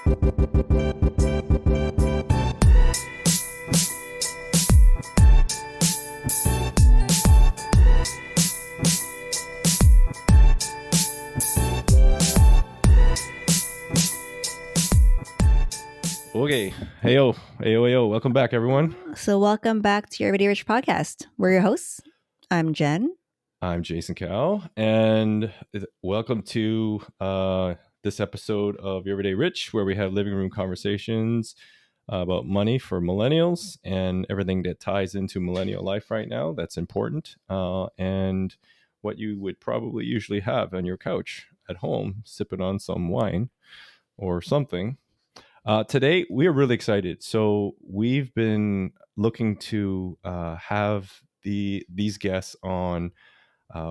Okay. Heyo. Heyo. Welcome back, everyone. So welcome back to your Everyday Rich podcast. We're your hosts. I'm Jen. I'm Jason Cal, and welcome to this episode of Your Everyday Rich, where we have living room conversations about money for millennials and everything that ties into millennial life right now that's important, and what you would probably usually have on your couch at home, sipping on some wine or something. Today, we are really excited. So we've been looking to have these guests on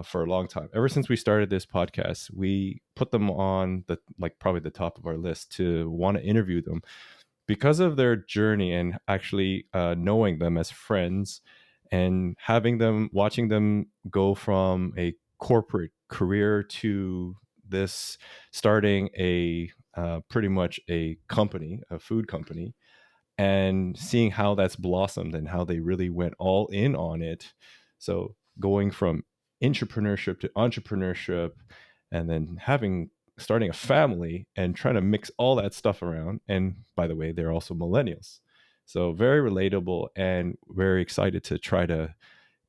for a long time. Ever since we started this podcast, we put them on probably the top of our list to want to interview them because of their journey and actually knowing them as friends and watching them go from a corporate career to this starting pretty much a company, a food company, and seeing how that's blossomed and how they really went all in on it. So going from intrapreneurship to entrepreneurship, and then starting a family and trying to mix all that stuff around. And by the way, they're also millennials. So very relatable and very excited to try to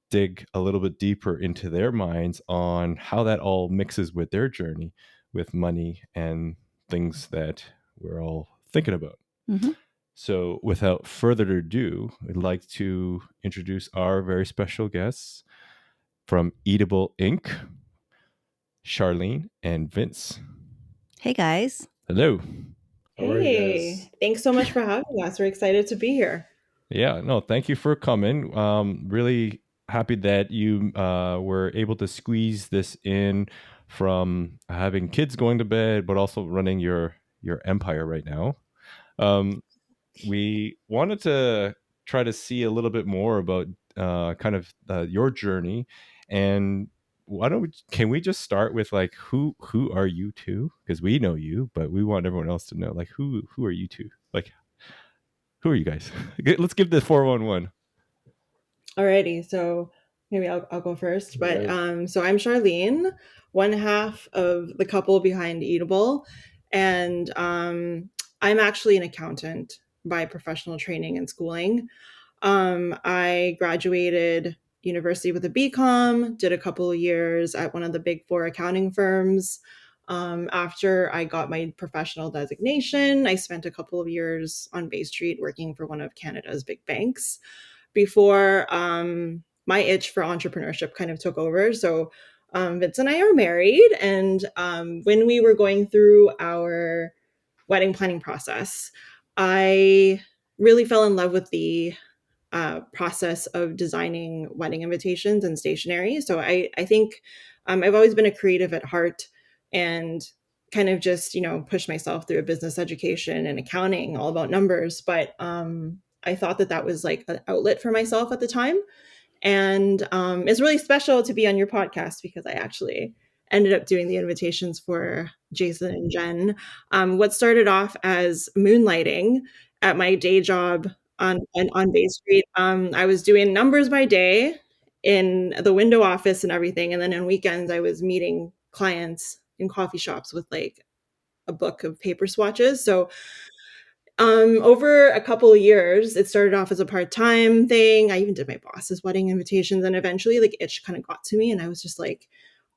dig a little bit deeper into their minds on how that all mixes with their journey with money and things that we're all thinking about. Mm-hmm. So without further ado, I'd like to introduce our very special guests from Eatable Inc., Charlene and Vince. Hey, guys. Hello. Hey, thanks so much for having us. We're excited to be here. Yeah, no, thank you for coming. Really happy that you were able to squeeze this in from having kids going to bed, but also running your empire right now. We wanted to try to see a little bit more about your journey, and can we just start with like who are you two? Because we know you, but we want everyone else to know like who are you two? Like, who are you guys? Let's give the 411. Alrighty, so maybe I'll go first. But so I'm Charlene, one half of the couple behind Eatable, and I'm actually an accountant by professional training and schooling. I graduated university with a BCom, did a couple of years at one of the big four accounting firms. After I got my professional designation, I spent a couple of years on Bay Street working for one of Canada's big banks before my itch for entrepreneurship kind of took over. So Vince and I are married, and when we were going through our wedding planning process, I really fell in love with the process of designing wedding invitations and stationery. So I think I've always been a creative at heart and kind of just, pushed myself through a business education and accounting, all about numbers. But I thought that was like an outlet for myself at the time. And it's really special to be on your podcast because I actually ended up doing the invitations for Jason and Jen. What started off as moonlighting at my day job on Bay Street. I was doing numbers by day in the window office and everything. And then on weekends, I was meeting clients in coffee shops with like a book of paper swatches. So over a couple of years, it started off as a part-time thing. I even did my boss's wedding invitations, and eventually like itch kind of got to me. And I was just like,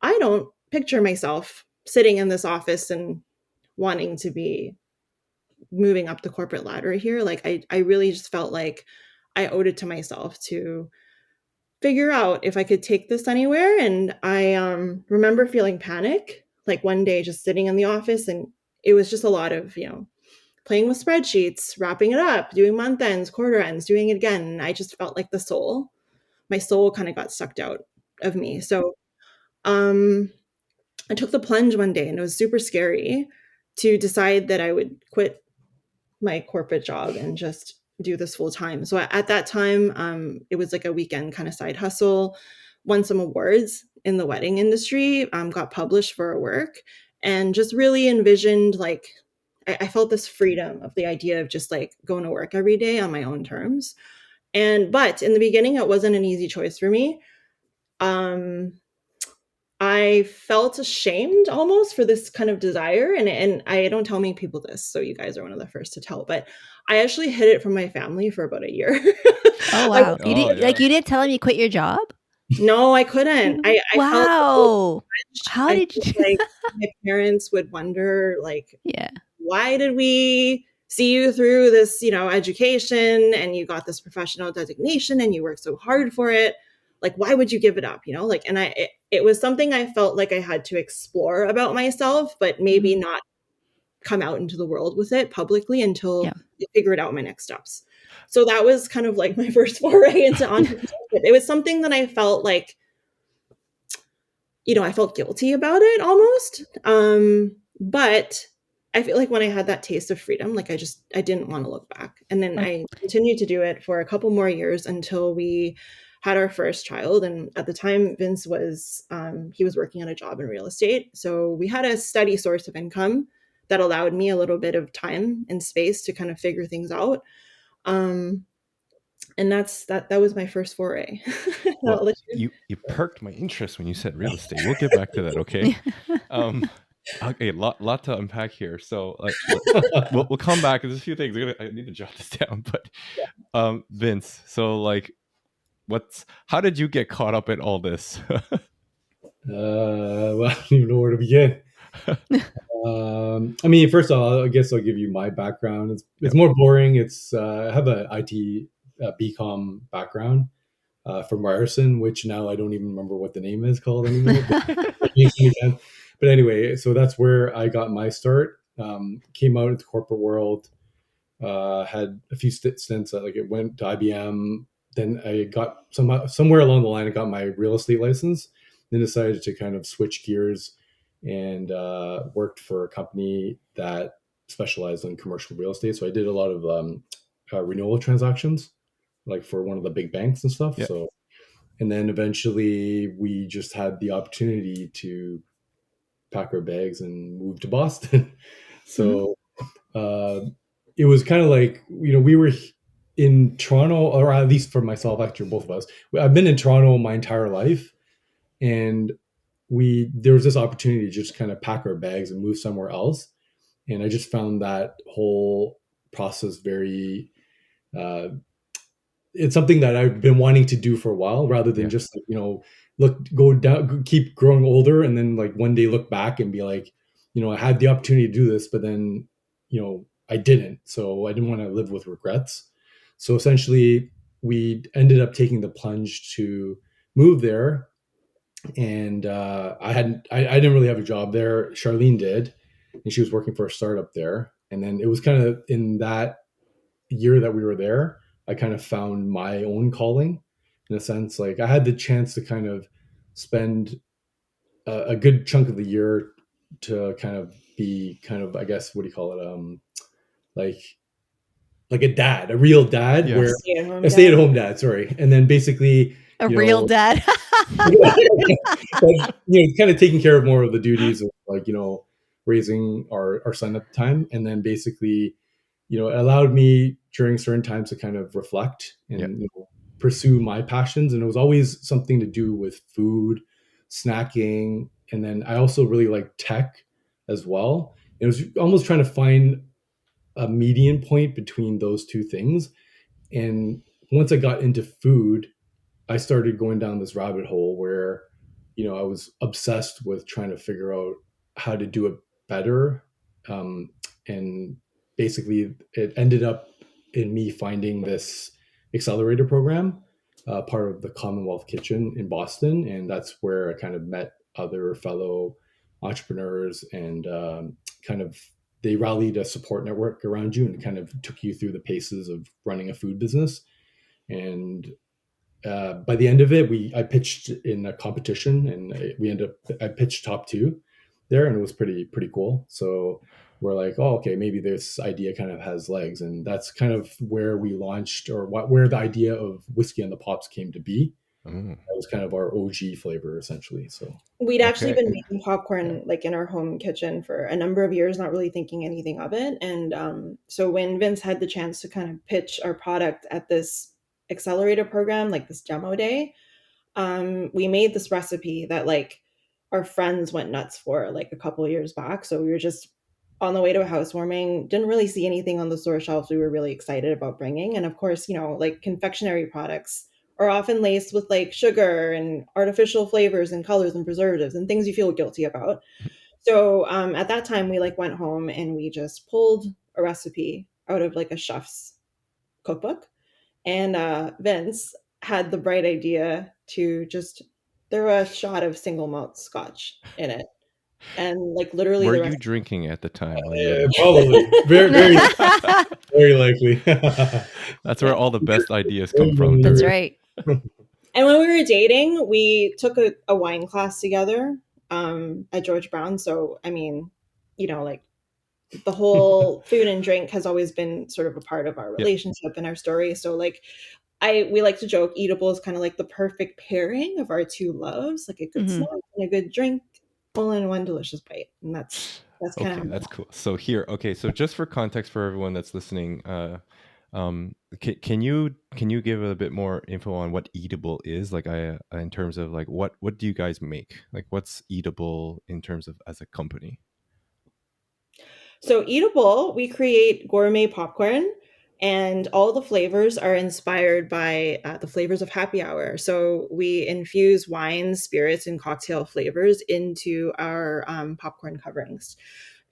I don't picture myself sitting in this office and wanting to be moving up the corporate ladder here. Like I really just felt like I owed it to myself to figure out if I could take this anywhere. And I remember feeling panic, like one day just sitting in the office, and it was just a lot of, playing with spreadsheets, wrapping it up, doing month ends, quarter ends, doing it again. And I just felt like my soul kind of got sucked out of me. So I took the plunge one day, and it was super scary to decide that I would quit my corporate job and just do this full time. So at that time, it was like a weekend kind of side hustle, won some awards in the wedding industry, got published for our work, and just really envisioned like I felt this freedom of the idea of just like going to work every day on my own terms. But in the beginning, it wasn't an easy choice for me. I felt ashamed almost for this kind of desire. And I don't tell many people this, so you guys are one of the first to tell, but I actually hid it from my family for about a year. Oh, wow. You didn't tell him you quit your job? No, I couldn't. I felt wow. How did you? like my parents would wonder, like, yeah, why did we see you through this, education, and you got this professional designation and you worked so hard for it? Like, why would you give it up? Like, and it was something I felt like I had to explore about myself, but maybe not come out into the world with it publicly until I figured out my next steps. So that was kind of like my first foray into entrepreneurship. It was something that I felt like, I felt guilty about it almost. But I feel like when I had that taste of freedom, like I didn't want to look back. And then I continued to do it for a couple more years until we had our first child. And at the time, Vince was, he was working at a job in real estate. So we had a steady source of income that allowed me a little bit of time and space to kind of figure things out. And that was my first foray. Well, you perked my interest when you said real estate. We'll get back to that, okay? Okay, lot to unpack here. So we'll come back. There's a few things I need to jot this down. But Vince, so like, how did you get caught up in all this? Well, I don't even know where to begin. I mean, first of all, I guess I'll give you my background. It's more boring. I have an IT BCom background from Ryerson, which now I don't even remember what the name is called anymore. But anyway, so that's where I got my start. Came out into the corporate world, had a few stints. Like it went to IBM. Then I got somewhere along the line, I got my real estate license. Then decided to kind of switch gears and worked for a company that specialized in commercial real estate. So I did a lot of renewal transactions, like for one of the big banks and stuff. Yeah. So, and then eventually we just had the opportunity to pack our bags and move to Boston. So it was kind of like, we were in Toronto, or at least for myself, actually, both of us. I've been in Toronto my entire life, and there was this opportunity to just kind of pack our bags and move somewhere else. And I just found that whole process very, it's something that I've been wanting to do for a while, rather than just, go down, keep growing older. And then like one day look back and be like, I had the opportunity to do this, but then, I didn't. So I didn't want to live with regrets. So essentially we ended up taking the plunge to move there. And I didn't really have a job there. Charlene did, and she was working for a startup there. And then it was kind of in that year that we were there, I kind of found my own calling, in a sense. Like I had the chance to kind of spend a good chunk of the year to kind of be kind of, I guess, what do you call it? Like a dad, a real dad, a stay-at-home dad. Sorry, and then basically a real dad. But, kind of taking care of more of the duties of like, raising our son at the time. And then basically, it allowed me during certain times to kind of reflect and pursue my passions. And it was always something to do with food, snacking. And then I also really like tech as well. It was almost trying to find a median point between those two things. And once I got into food, I started going down this rabbit hole where, I was obsessed with trying to figure out how to do it better. And basically it ended up in me finding this accelerator program, part of the Commonwealth Kitchen in Boston. And that's where I kind of met other fellow entrepreneurs, and they rallied a support network around you and kind of took you through the paces of running a food business. And by the end of it, I pitched in a competition, and I pitched top 2 there, and it was pretty cool. So we're like, oh, okay, maybe this idea kind of has legs. And that's kind of where we launched, or where the idea of Whiskey on the Pops came to be. Mm. That was kind of our OG flavor, essentially. So We'd actually Okay. been making popcorn like in our home kitchen for a number of years, not really thinking anything of it. And so when Vince had the chance to kind of pitch our product at this accelerator program, like this demo day, we made this recipe that like our friends went nuts for like a couple of years back. So we were just on the way to a housewarming, didn't really see anything on the store shelves we were really excited about bringing. And of course, you know, like confectionery products are often laced with like sugar and artificial flavors and colors and preservatives and things you feel guilty about. So at that time, we like went home and we just pulled a recipe out of like a chef's cookbook, and Vince had the bright idea to just throw a shot of single malt scotch in it. And like literally Were the you rest. drinking at the time when you were probably very, very, very likely. That's Yeah. where all the best ideas come from. That's Too. right. And when we were dating, we took a wine class together at George Brown. So, I mean, you know, like the whole food and drink has always been sort of a part of our Yeah. relationship and our story. So, like, we like to joke Eatable is kind of like the perfect pairing of our two loves, like a good Mhm. snack and a good drink, all in one delicious bite. And that's kind Okay, of that's cool. So here, okay, so just for context for everyone that's listening, can you give a bit more info on what Eatable is? Like, in terms of like what do you guys make? Like, what's Eatable in terms of as a company? So Eatable, we create gourmet popcorn, and all the flavors are inspired by the flavors of happy hour. So we infuse wines, spirits, and cocktail flavors into our popcorn coverings.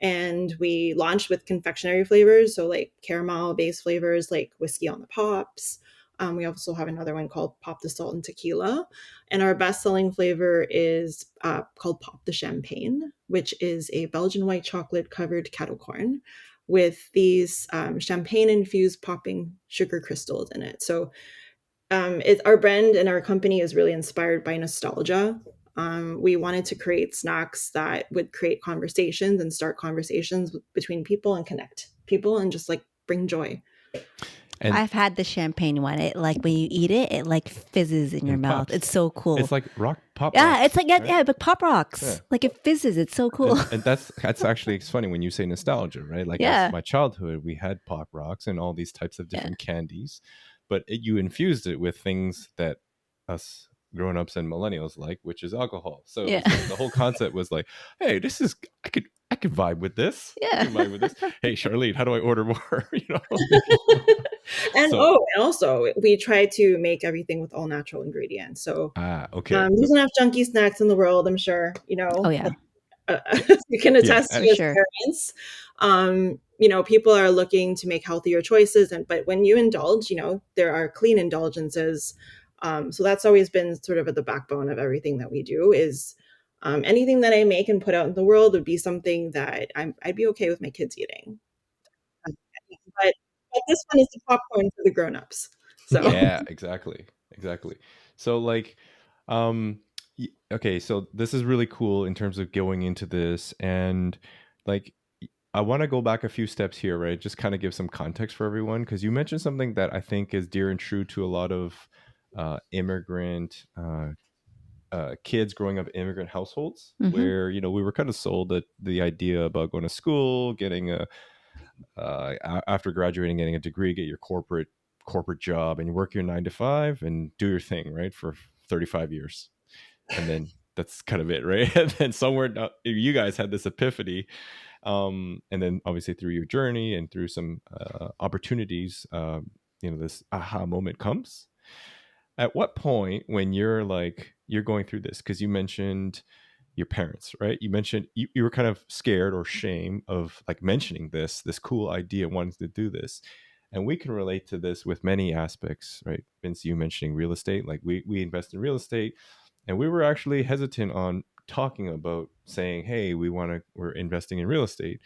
And we launched with confectionery flavors, so like caramel based flavors like whiskey on the pops. We also have another one called Pop the Salt and Tequila. And our best selling flavor is called Pop the Champagne, which is a Belgian white chocolate covered kettle corn with these champagne infused popping sugar crystals in it. So our brand and our company is really inspired by nostalgia. We wanted to create snacks that would create conversations and start conversations between people and connect people and just like bring joy. And I've had the champagne one. It like when you eat it, it like fizzes in your and mouth. pops. It's so cool. It's like pop yeah, rocks, it's like yeah, right? yeah, but pop rocks. Yeah. Like it fizzes. It's so cool. And that's actually it's funny when you say nostalgia, right? Like as Yeah. my childhood, we had pop rocks and all these types of different candies, but you infused it with things that us grown-ups and millennials like, which is alcohol. So it Yeah. was like, the whole concept was like, hey, this is I could vibe with this. I Yeah. can vibe with this. Hey, Charlene, how do I order more? You know. And So- and also we try to make everything with all natural ingredients. So Okay. there's enough junky snacks in the world, I'm sure, you know. Oh yeah. You can attest to For as sure. parents. You know, people are looking to make healthier choices, but when you indulge, you know, there are clean indulgences. So that's always been sort of at the backbone of everything that we do. Is anything that I make and put out in the world would be something that I'd be okay with my kids eating. But this one is the popcorn for the grown-ups. So Yeah, exactly. So like okay, so this is really cool in terms of going into this, and like I want to go back a few steps here, right? Just kind of give some context for everyone, because you mentioned something that I think is dear and true to a lot of immigrant kids growing up in immigrant households, Mhm. where we were kind of sold that the idea about going to school, getting a after graduating, getting a degree, get your corporate job, and you work your 9 to 5 and do your thing, right, for 35 years, and then that's kind of it, right? And then somewhere you guys had this epiphany, and then obviously through your journey and through some opportunities, this aha moment comes. At what point, when you're going through this, because you mentioned your parents, right? You mentioned you were kind of scared or shame of like mentioning this cool idea, wanting to do this. And we can relate to this with many aspects, right? Vince, you mentioning real estate, like we invest in real estate, and we were actually hesitant on talking about saying, hey, we're investing in real estate,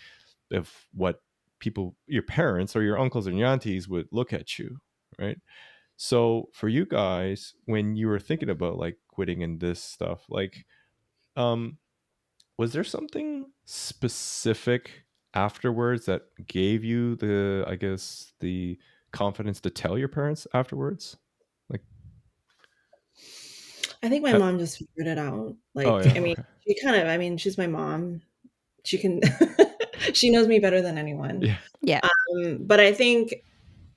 of what people, your parents or your uncles and your aunties would look at you, right? So for you guys, when you were thinking about like quitting and this stuff, like um was there something specific afterwards that gave you the, I guess, the confidence to tell your parents afterwards? Like, I think my mom just figured it out. Oh Like, yeah. I mean, Okay. she's my mom. She can, she knows me better than anyone. Yeah. Yeah. But I think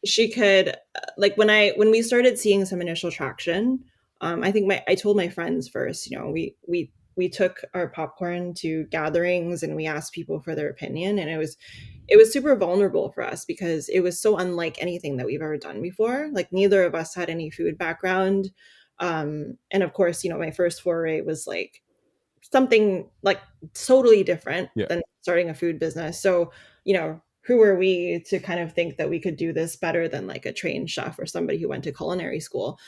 she could, like when we started seeing some initial traction, I think I told my friends first, we took our popcorn to gatherings and we asked people for their opinion, and it was super vulnerable for us because it was so unlike anything that we've ever done before. Like neither of us had any food background. And of course, my first foray was like something like totally different Yeah. than starting a food business. So, who are we to kind of think that we could do this better than like a trained chef or somebody who went to culinary school?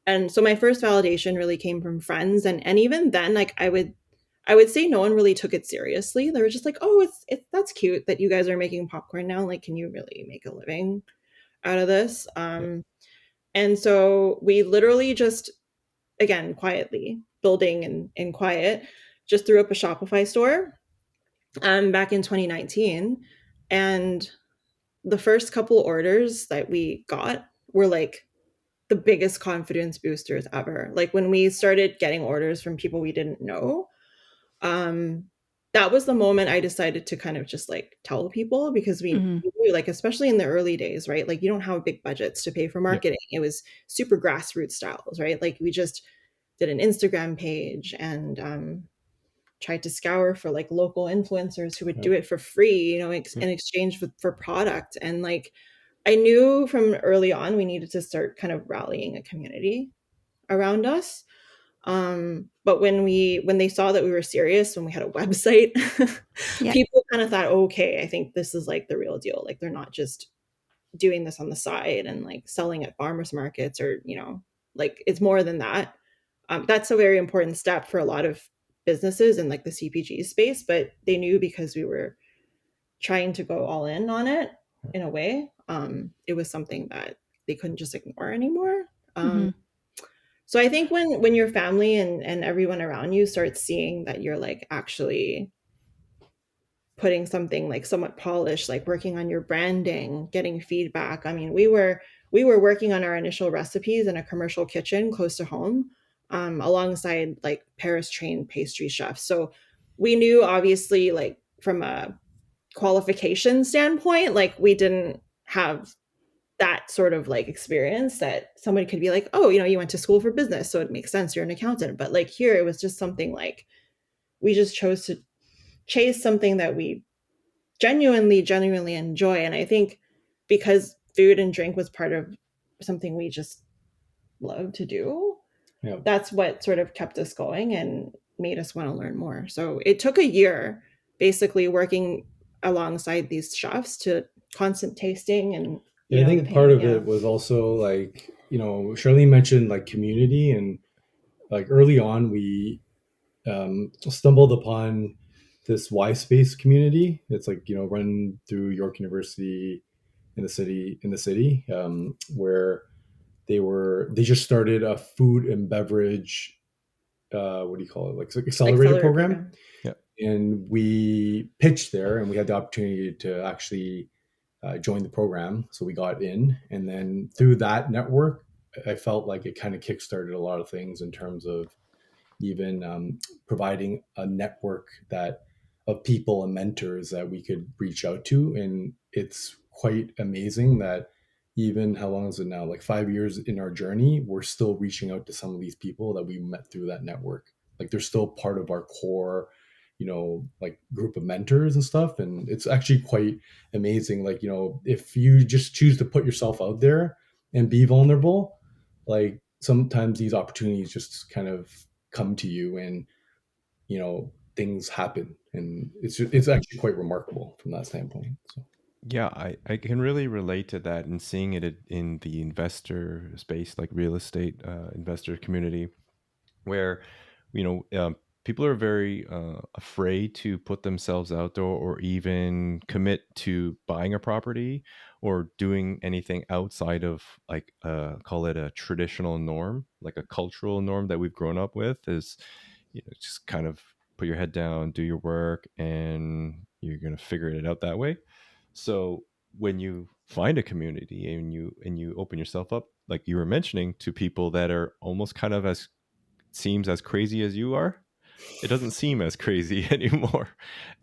And so my first validation really came from friends, and even then, like I would say no one really took it seriously. They were just like, "Oh, it's that's cute that you guys are making popcorn now. Like, can you really make a living out of this?" Yeah. And so we literally just, again, quietly building in quiet, just threw up a Shopify store back in 2019. And the first couple orders that we got were like the biggest confidence boosters ever. Like when we started getting orders from people we didn't know, um, that was the moment I decided to kind of just like tell people, because Mhm. we knew, like, especially in the early days, right? Like you don't have big budgets to pay for Yeah. marketing. It was super grassroots styles, right? Like we just did an Instagram page and tried to scour for like local influencers who would Yeah. do it for free, in exchange for product. And like I knew from early on we needed to start kind of rallying a community around us. But when they saw that we were serious, when we had a website, Yeah. people kind of thought, okay, I think this is like the real deal. Like they're not just doing this on the side and like selling at farmers markets, or like it's more than that. That's a very important step for a lot of businesses in like the CPG space, but they knew because we were trying to go all in on it in a way. It was something that they couldn't just ignore anymore. Mhm. So I think when your family and everyone around you starts seeing that you're like actually putting something like somewhat polished, like working on your branding, getting feedback. I mean, we were working on our initial recipes in a commercial kitchen close to home, alongside like Paris trained pastry chefs. So we knew, obviously, like from a qualification standpoint, like we didn't have that sort of like experience that somebody could be like, oh, you went to school for business, so it makes sense, you're an accountant. But like here, it was just something like we just chose to chase something that we genuinely enjoy. And I think because food and drink was part of something we just love to do, Yeah. that's what sort of kept us going and made us want to learn more. So it took a year basically working alongside these chefs to constant tasting and Yeah, I the think part pain. of Yeah. it was also like, Charlene mentioned like community, and like early on we stumbled upon this Y space community. It's like, run through York University in the city, where they just started a food and beverage, what do you call it? Like accelerator Accelerator program. program. Yeah. And we pitched there, and we had the opportunity to actually join the program. So we got in, and then through that network, I felt like it kind of kickstarted a lot of things in terms of even providing a network that of people and mentors that we could reach out to. And it's quite amazing that even, how long is it now, like 5 years in our journey, we're still reaching out to some of these people that we met through that network. Like they're still part of our core, like group of mentors and stuff. And it's actually quite amazing. Like, if you just choose to put yourself out there and be vulnerable, like sometimes these opportunities just kind of come to you, and things happen, and it's actually quite remarkable from that standpoint. So Yeah, I can really relate to that, and seeing it in the investor space, like real estate investor community, where people are very afraid to put themselves out there or even commit to buying a property or doing anything outside of like call it a traditional norm, like a cultural norm that we've grown up with, is just kind of put your head down, do your work, and you're going to figure it out that way. So when you find a community and you open yourself up, like you were mentioning, to people that are almost kind of as seems as crazy as you are, it doesn't seem as crazy anymore.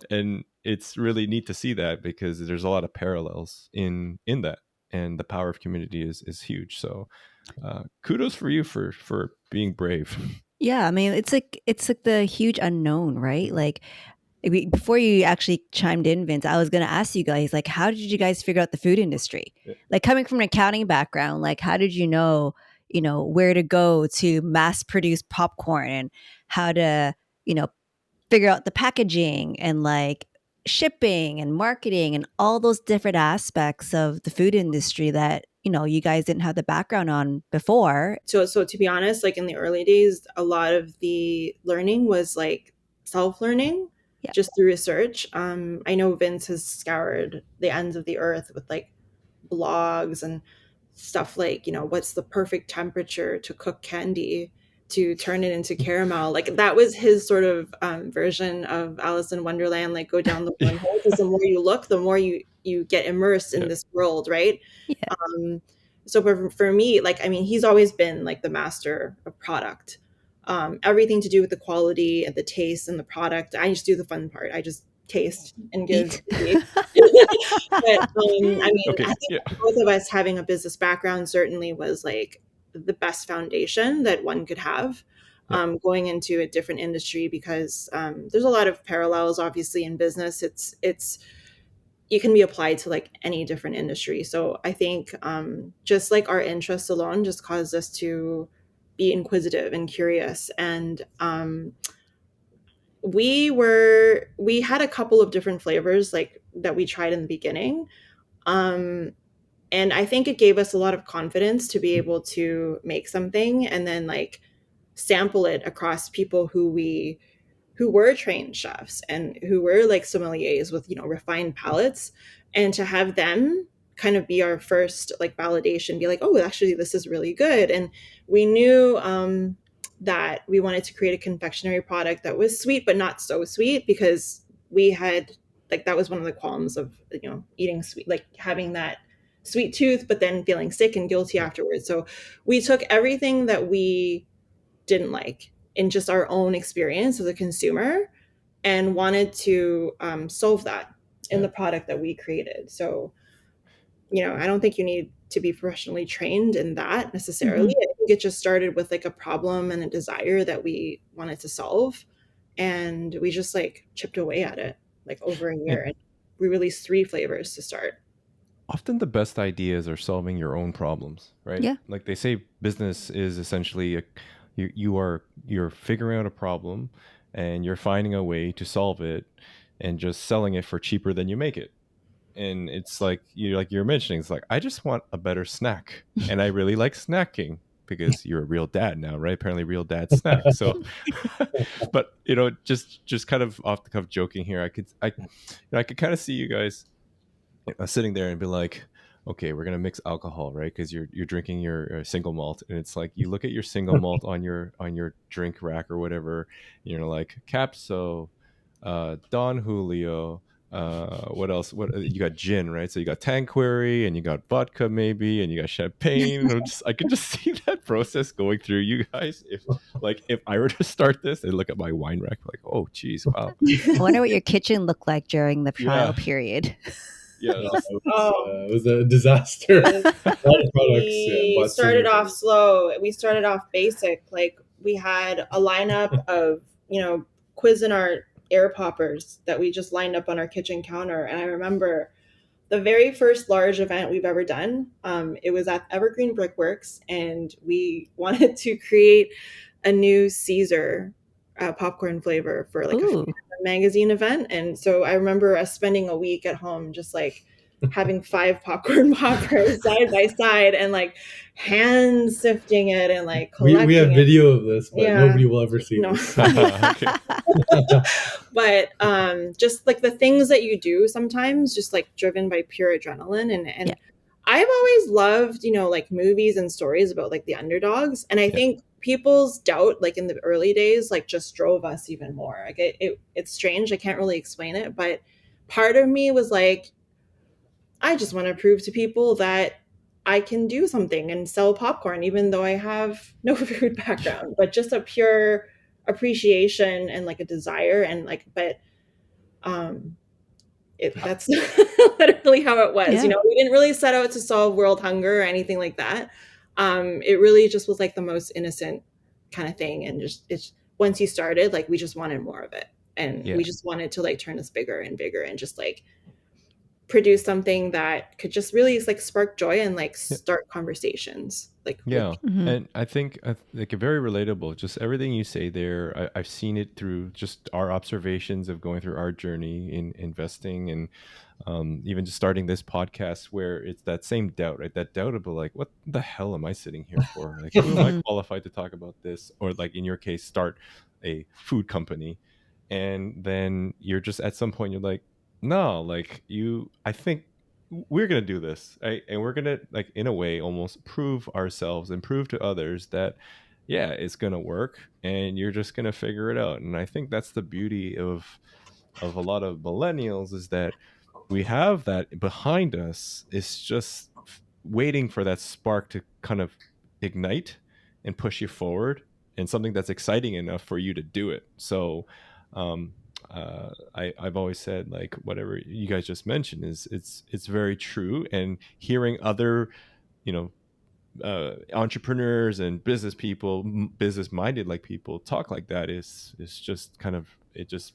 And it's really neat to see that, because there's a lot of parallels in that, and the power of community is huge. So kudos for you for being brave. Yeah, I mean, it's like the huge unknown, right? Like before you actually chimed in, Vince, I was going to ask you guys, like, how did you guys figure out the food industry? Yeah. Like, coming from an accounting background, like, how did you know, where to go to mass produce popcorn, and how to, figure out the packaging and like shipping and marketing and all those different aspects of the food industry that, you guys didn't have the background on before? So to be honest, like in the early days, a lot of the learning was like self-learning, Yeah. just through research. I know Vince has scoured the ends of the earth with like blogs and stuff like, what's the perfect temperature to cook candy to turn it into caramel. Like that was his sort of version of Alice in Wonderland, like go down the wormhole, because the more you look, the more you get immersed in this world, right? Yeah. So for me, like, I mean, he's always been like the master of product. Everything to do with the quality and the taste and the product. I just do the fun part. I just taste and give. Eat. But I mean, Okay, I think yeah. both of us having a business background certainly was like the best foundation that one could have going into a different industry, because there's a lot of parallels, obviously, in business. It's it can be applied to like any different industry. So I think just like our interests alone just caused us to be inquisitive and curious. And we had a couple of different flavors like that we tried in the beginning. And I think it gave us a lot of confidence to be able to make something and then like sample it across people who were trained chefs and who were like sommeliers with, refined palates, and to have them kind of be our first like validation, be like, oh, actually, this is really good. And we knew that we wanted to create a confectionery product that was sweet, but not so sweet, because we had like, that was one of the qualms of, eating sweet, like having that sweet tooth, but then feeling sick and guilty afterwards. So we took everything that we didn't like in just our own experience as a consumer and wanted to solve that in the product that we created. So, I don't think you need to be professionally trained in that necessarily. I think it just started with like a problem and a desire that we wanted to solve. And we just like chipped away at it like over a year. And we released 3 flavors to start. Often the best ideas are solving your own problems, right? Yeah. Like they say, business is essentially you're figuring out a problem and you're finding a way to solve it and just selling it for cheaper than you make it. And it's like you're mentioning, it's like, I just want a better snack, and I really like snacking, because you're a real dad now, right? Apparently real dad snack. So but just kind of off the cuff joking here, I could kind of see you guys sitting there and be like, okay, we're gonna mix alcohol, right? Because you're drinking your single malt, and it's like you look at your single malt on your drink rack or whatever, like Capso, Don Julio, what else? What you got? Gin, right? So you got Tanqueray, and you got vodka maybe, and you got champagne. And I could just see that process going through you guys. If I were to start this and look at my wine rack, like, oh geez, wow. I wonder what your kitchen looked like during the trial period. Yeah, it was a disaster. A lot of products. We started off slow. We started off basic. Like we had a lineup of, Cuisinart air poppers that we just lined up on our kitchen counter. And I remember the very first large event we've ever done. It was at Evergreen Brickworks, and we wanted to create a new Caesar popcorn flavor for like a magazine event. And so I remember us spending a week at home just like having 5 popcorn poppers side by side and like hand sifting it and like collecting we have it. Video of this, but nobody will ever see this. But just like the things that you do sometimes just like driven by pure adrenaline and I've always loved, like movies and stories about like the underdogs. And I think people's doubt, like in the early days, like just drove us even more. Like it's strange. I can't really explain it. But part of me was like, I just want to prove to people that I can do something and sell popcorn, even though I have no food background, but just a pure appreciation and like a desire and like, but that's literally how it was. Yeah. We didn't really set out to solve world hunger or anything like that. It really just was like the most innocent kind of thing. And just, it's once you started, like, we just wanted more of it. And we just wanted to like turn this bigger and bigger and just like produce something that could just really like spark joy and like start conversations. Like, And I think like very relatable. Just everything you say there, I've seen it through just our observations of going through our journey in investing and even just starting this podcast, where it's that same doubt, right? That doubt about like, what the hell am I sitting here for? Like, who am I qualified to talk about this? Or like in your case, start a food company, and then you're just at some point you're like, no, like I think we're going to do this, right? And we're going to, like, in a way almost prove ourselves and prove to others that yeah, it's going to work, and you're just going to figure it out. And I think that's the beauty of a lot of millennials, is that we have that behind us. It's just waiting for that spark to kind of ignite and push you forward, and something that's exciting enough for you to do it. So um, I've always said, like, whatever you guys just mentioned is it's very true. And hearing other, you know, entrepreneurs and business people, business minded like people talk like that is just kind of, it just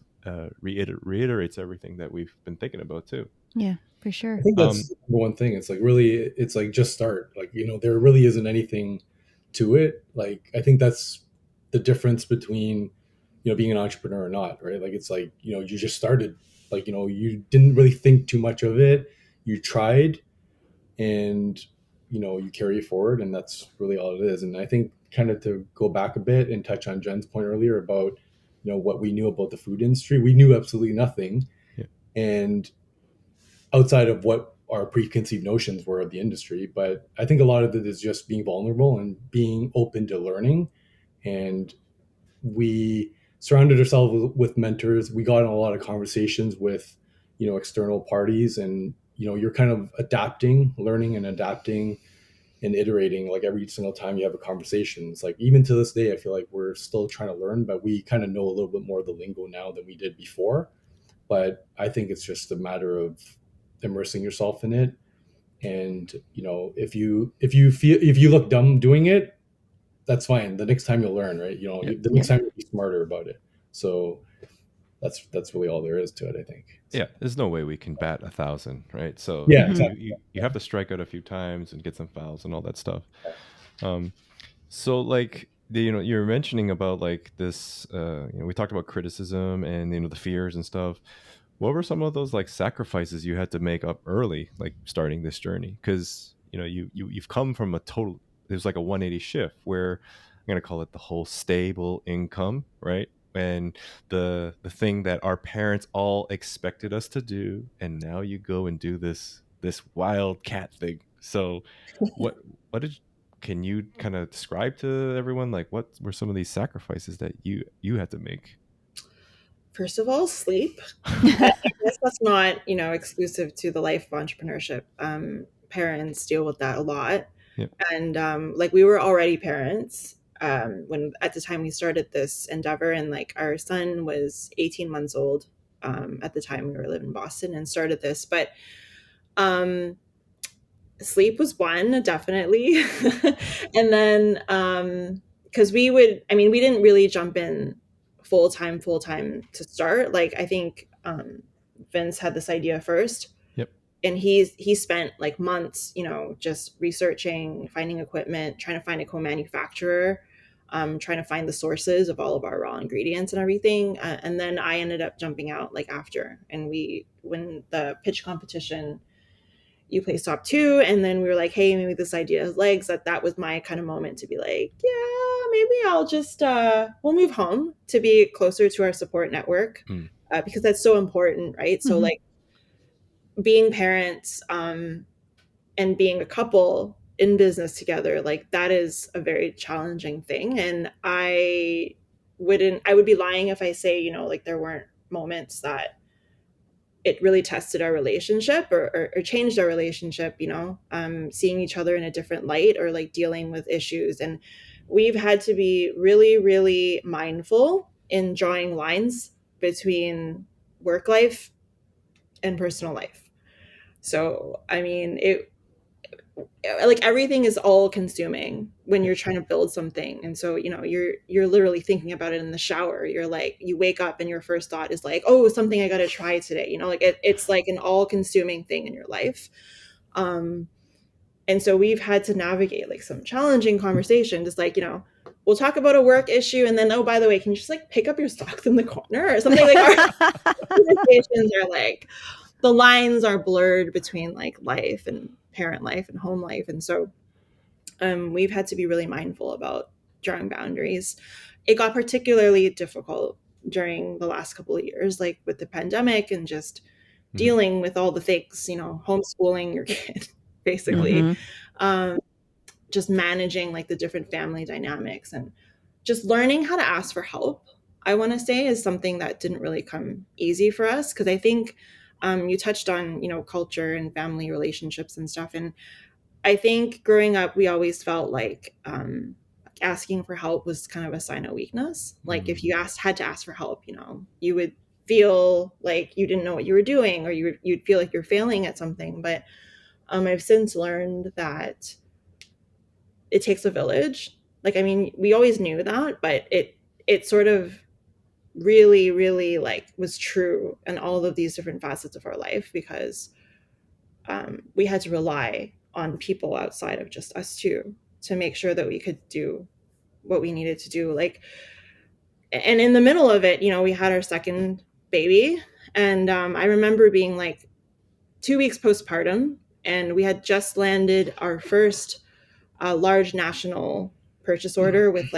reiterates everything that we've been thinking about too. Yeah, for sure. I think that's the number one thing. It's like, really, it's like, just start. Like, there really isn't anything to it. Like, I think that's the difference between, being an entrepreneur or not, right? Like, it's like, you just started, like, you didn't really think too much of it. You tried, and, you carry it forward, and that's really all it is. And I think, kind of to go back a bit and touch on Jen's point earlier about, what we knew about the food industry, we knew absolutely nothing. Yeah. And outside of what our preconceived notions were of the industry. But I think a lot of it is just being vulnerable and being open to learning. And we surrounded ourselves with mentors. We got in a lot of conversations with, external parties, and, you're kind of adapting, learning and adapting and iterating, like, every single time you have a conversation. It's like, even to this day, I feel like we're still trying to learn, but we kind of know a little bit more of the lingo now than we did before. But I think it's just a matter of immersing yourself in it. And, if you look dumb doing it, that's fine. The next time you'll learn, right? The next time you'll be smarter about it. So that's really all there is to it, I think. Yeah, there's no way we can bat 1,000, right? So yeah, exactly. You have to strike out a few times and get some fouls and all that stuff. So like you were mentioning about like this, we talked about criticism and the fears and stuff. What were some of those like sacrifices you had to make up early, like starting this journey? Because you've come from there's like a 180 shift, where I'm gonna call it the whole stable income, right? And the thing that our parents all expected us to do, and now you go and do this wild cat thing. So what can you kind of describe to everyone, like, what were some of these sacrifices that you had to make? First of all, sleep. I guess that's not, exclusive to the life of entrepreneurship. Parents deal with that a lot. Yep. And like, we were already parents when at the time we started this endeavor, and like our son was 18 months old at the time we were living in Boston and started this. But sleep was one, definitely. And then because we didn't really jump in full time to start. Like, I think Vince had this idea first. Yep. And he spent like months, just researching, finding equipment, trying to find a co-manufacturer, trying to find the sources of all of our raw ingredients and everything. And then I ended up jumping out like after, and when the pitch competition, you placed top 2, and then we were like, hey, maybe this idea has legs. That was my kind of moment to be like, yeah, maybe I'll just we'll move home to be closer to our support network, because that's so important, right? So like, being parents and being a couple in business together, like, that is a very challenging thing. And I would be lying if I say, like, there weren't moments that it really tested our relationship or changed our relationship, seeing each other in a different light or like dealing with issues. And we've had to be really, really mindful in drawing lines between work life and personal life. So, I mean, like everything is all consuming when you're trying to build something. And so, you're literally thinking about it in the shower. You're like, you wake up and your first thought is like, oh, something I got to try today. Like it's like an all consuming thing in your life. And so we've had to navigate like some challenging conversation, just like, we'll talk about a work issue. And then, oh, by the way, can you just like pick up your socks in the corner or something? Like our conversations are like, the lines are blurred between like life and parent life and home life. And so we've had to be really mindful about drawing boundaries. It got particularly difficult during the last couple of years, like with the pandemic and just dealing with all the things, homeschooling your kid, basically. Just managing like the different family dynamics and just learning how to ask for help, I want to say, is something that didn't really come easy for us. Because I think you touched on, culture and family relationships and stuff. And I think growing up, we always felt like asking for help was kind of a sign of weakness. Like if you had to ask for help, you would feel like you didn't know what you were doing, or you'd feel like you're failing at something. But I've since learned that it takes a village. Like, I mean, we always knew that, but it sort of really, really like was true in all of these different facets of our life, because we had to rely on people outside of just us two to make sure that we could do what we needed to do. Like, and in the middle of it, we had our second baby, and I remember being like 2 weeks postpartum, and we had just landed our first large national purchase order with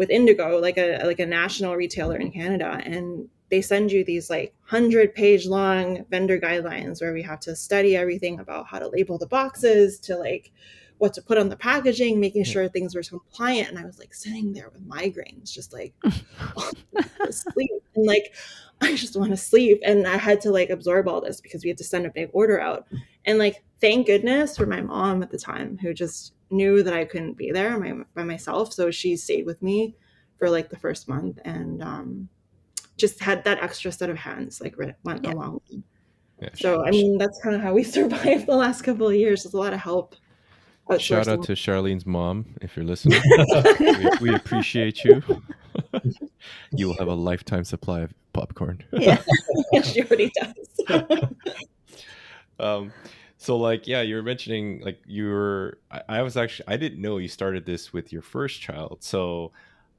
Indigo, like a national retailer in Canada. And they send you these like 100-page long vendor guidelines where we have to study everything about how to label the boxes, to like what to put on the packaging, making sure things were compliant. And I was like sitting there with migraines, just like sleep, and like I just want to sleep. And I had to like absorb all this because we had to send a big order out. And like, thank goodness for my mom at the time, who just knew that I couldn't be there by myself. So she stayed with me for like the first month, and just had that extra set of hands, like went along with me. Yeah. So, I mean, that's kind of how we survived the last couple of years. There's a lot of help. Shout out to Charlene's mom, if you're listening. we appreciate you. You will have a lifetime supply of popcorn. Yeah. She already does. So like, yeah, you were mentioning like I didn't know you started this with your first child. So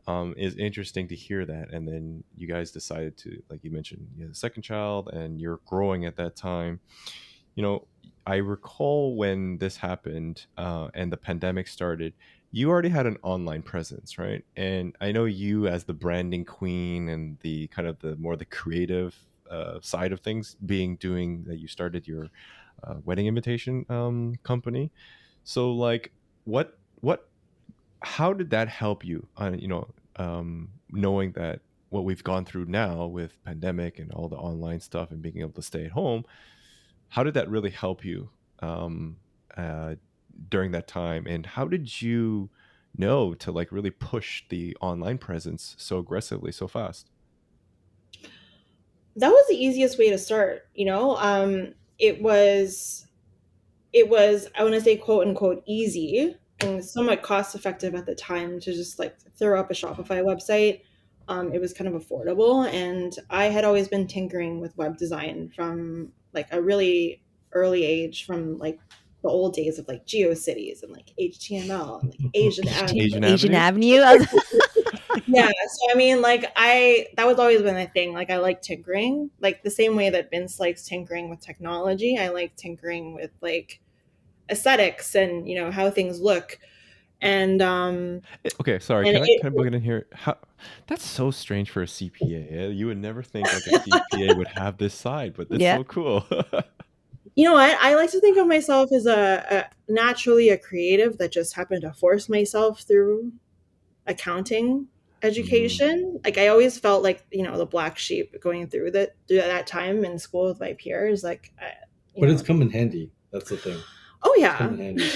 it's interesting to hear that. And then you guys decided to, like you mentioned, you had a second child and you're growing at that time. I recall when this happened and the pandemic started, you already had an online presence, right? And I know you, as the branding queen and the kind of the more the creative side of things, doing that you started your wedding invitation company. So like, how did that help you on, knowing that what we've gone through now with pandemic and all the online stuff and being able to stay at home, how did that really help you during that time? And how did you know to like really push the online presence so aggressively, so fast? That was the easiest way to start. It was, I want to say, quote unquote, easy and somewhat cost effective at the time to just like throw up a Shopify website. It was kind of affordable. And I had always been tinkering with web design from like a really early age, from like the old days of like GeoCities and like HTML and like Asian Avenue. Yeah. So I mean, like that was always been a thing. Like I like tinkering, like the same way that Vince likes tinkering with technology. I like tinkering with like aesthetics and how things look. And okay, sorry, can I book it in here? That's so strange for a CPA. You would never think like a CPA would have this side, but that's so cool. You know what? I like to think of myself as a naturally a creative that just happened to force myself through accounting education. Like I always felt like, you know, the black sheep going through that time in school with my peers. Like, but it's come in handy. That's the thing. Oh yeah, come in handy.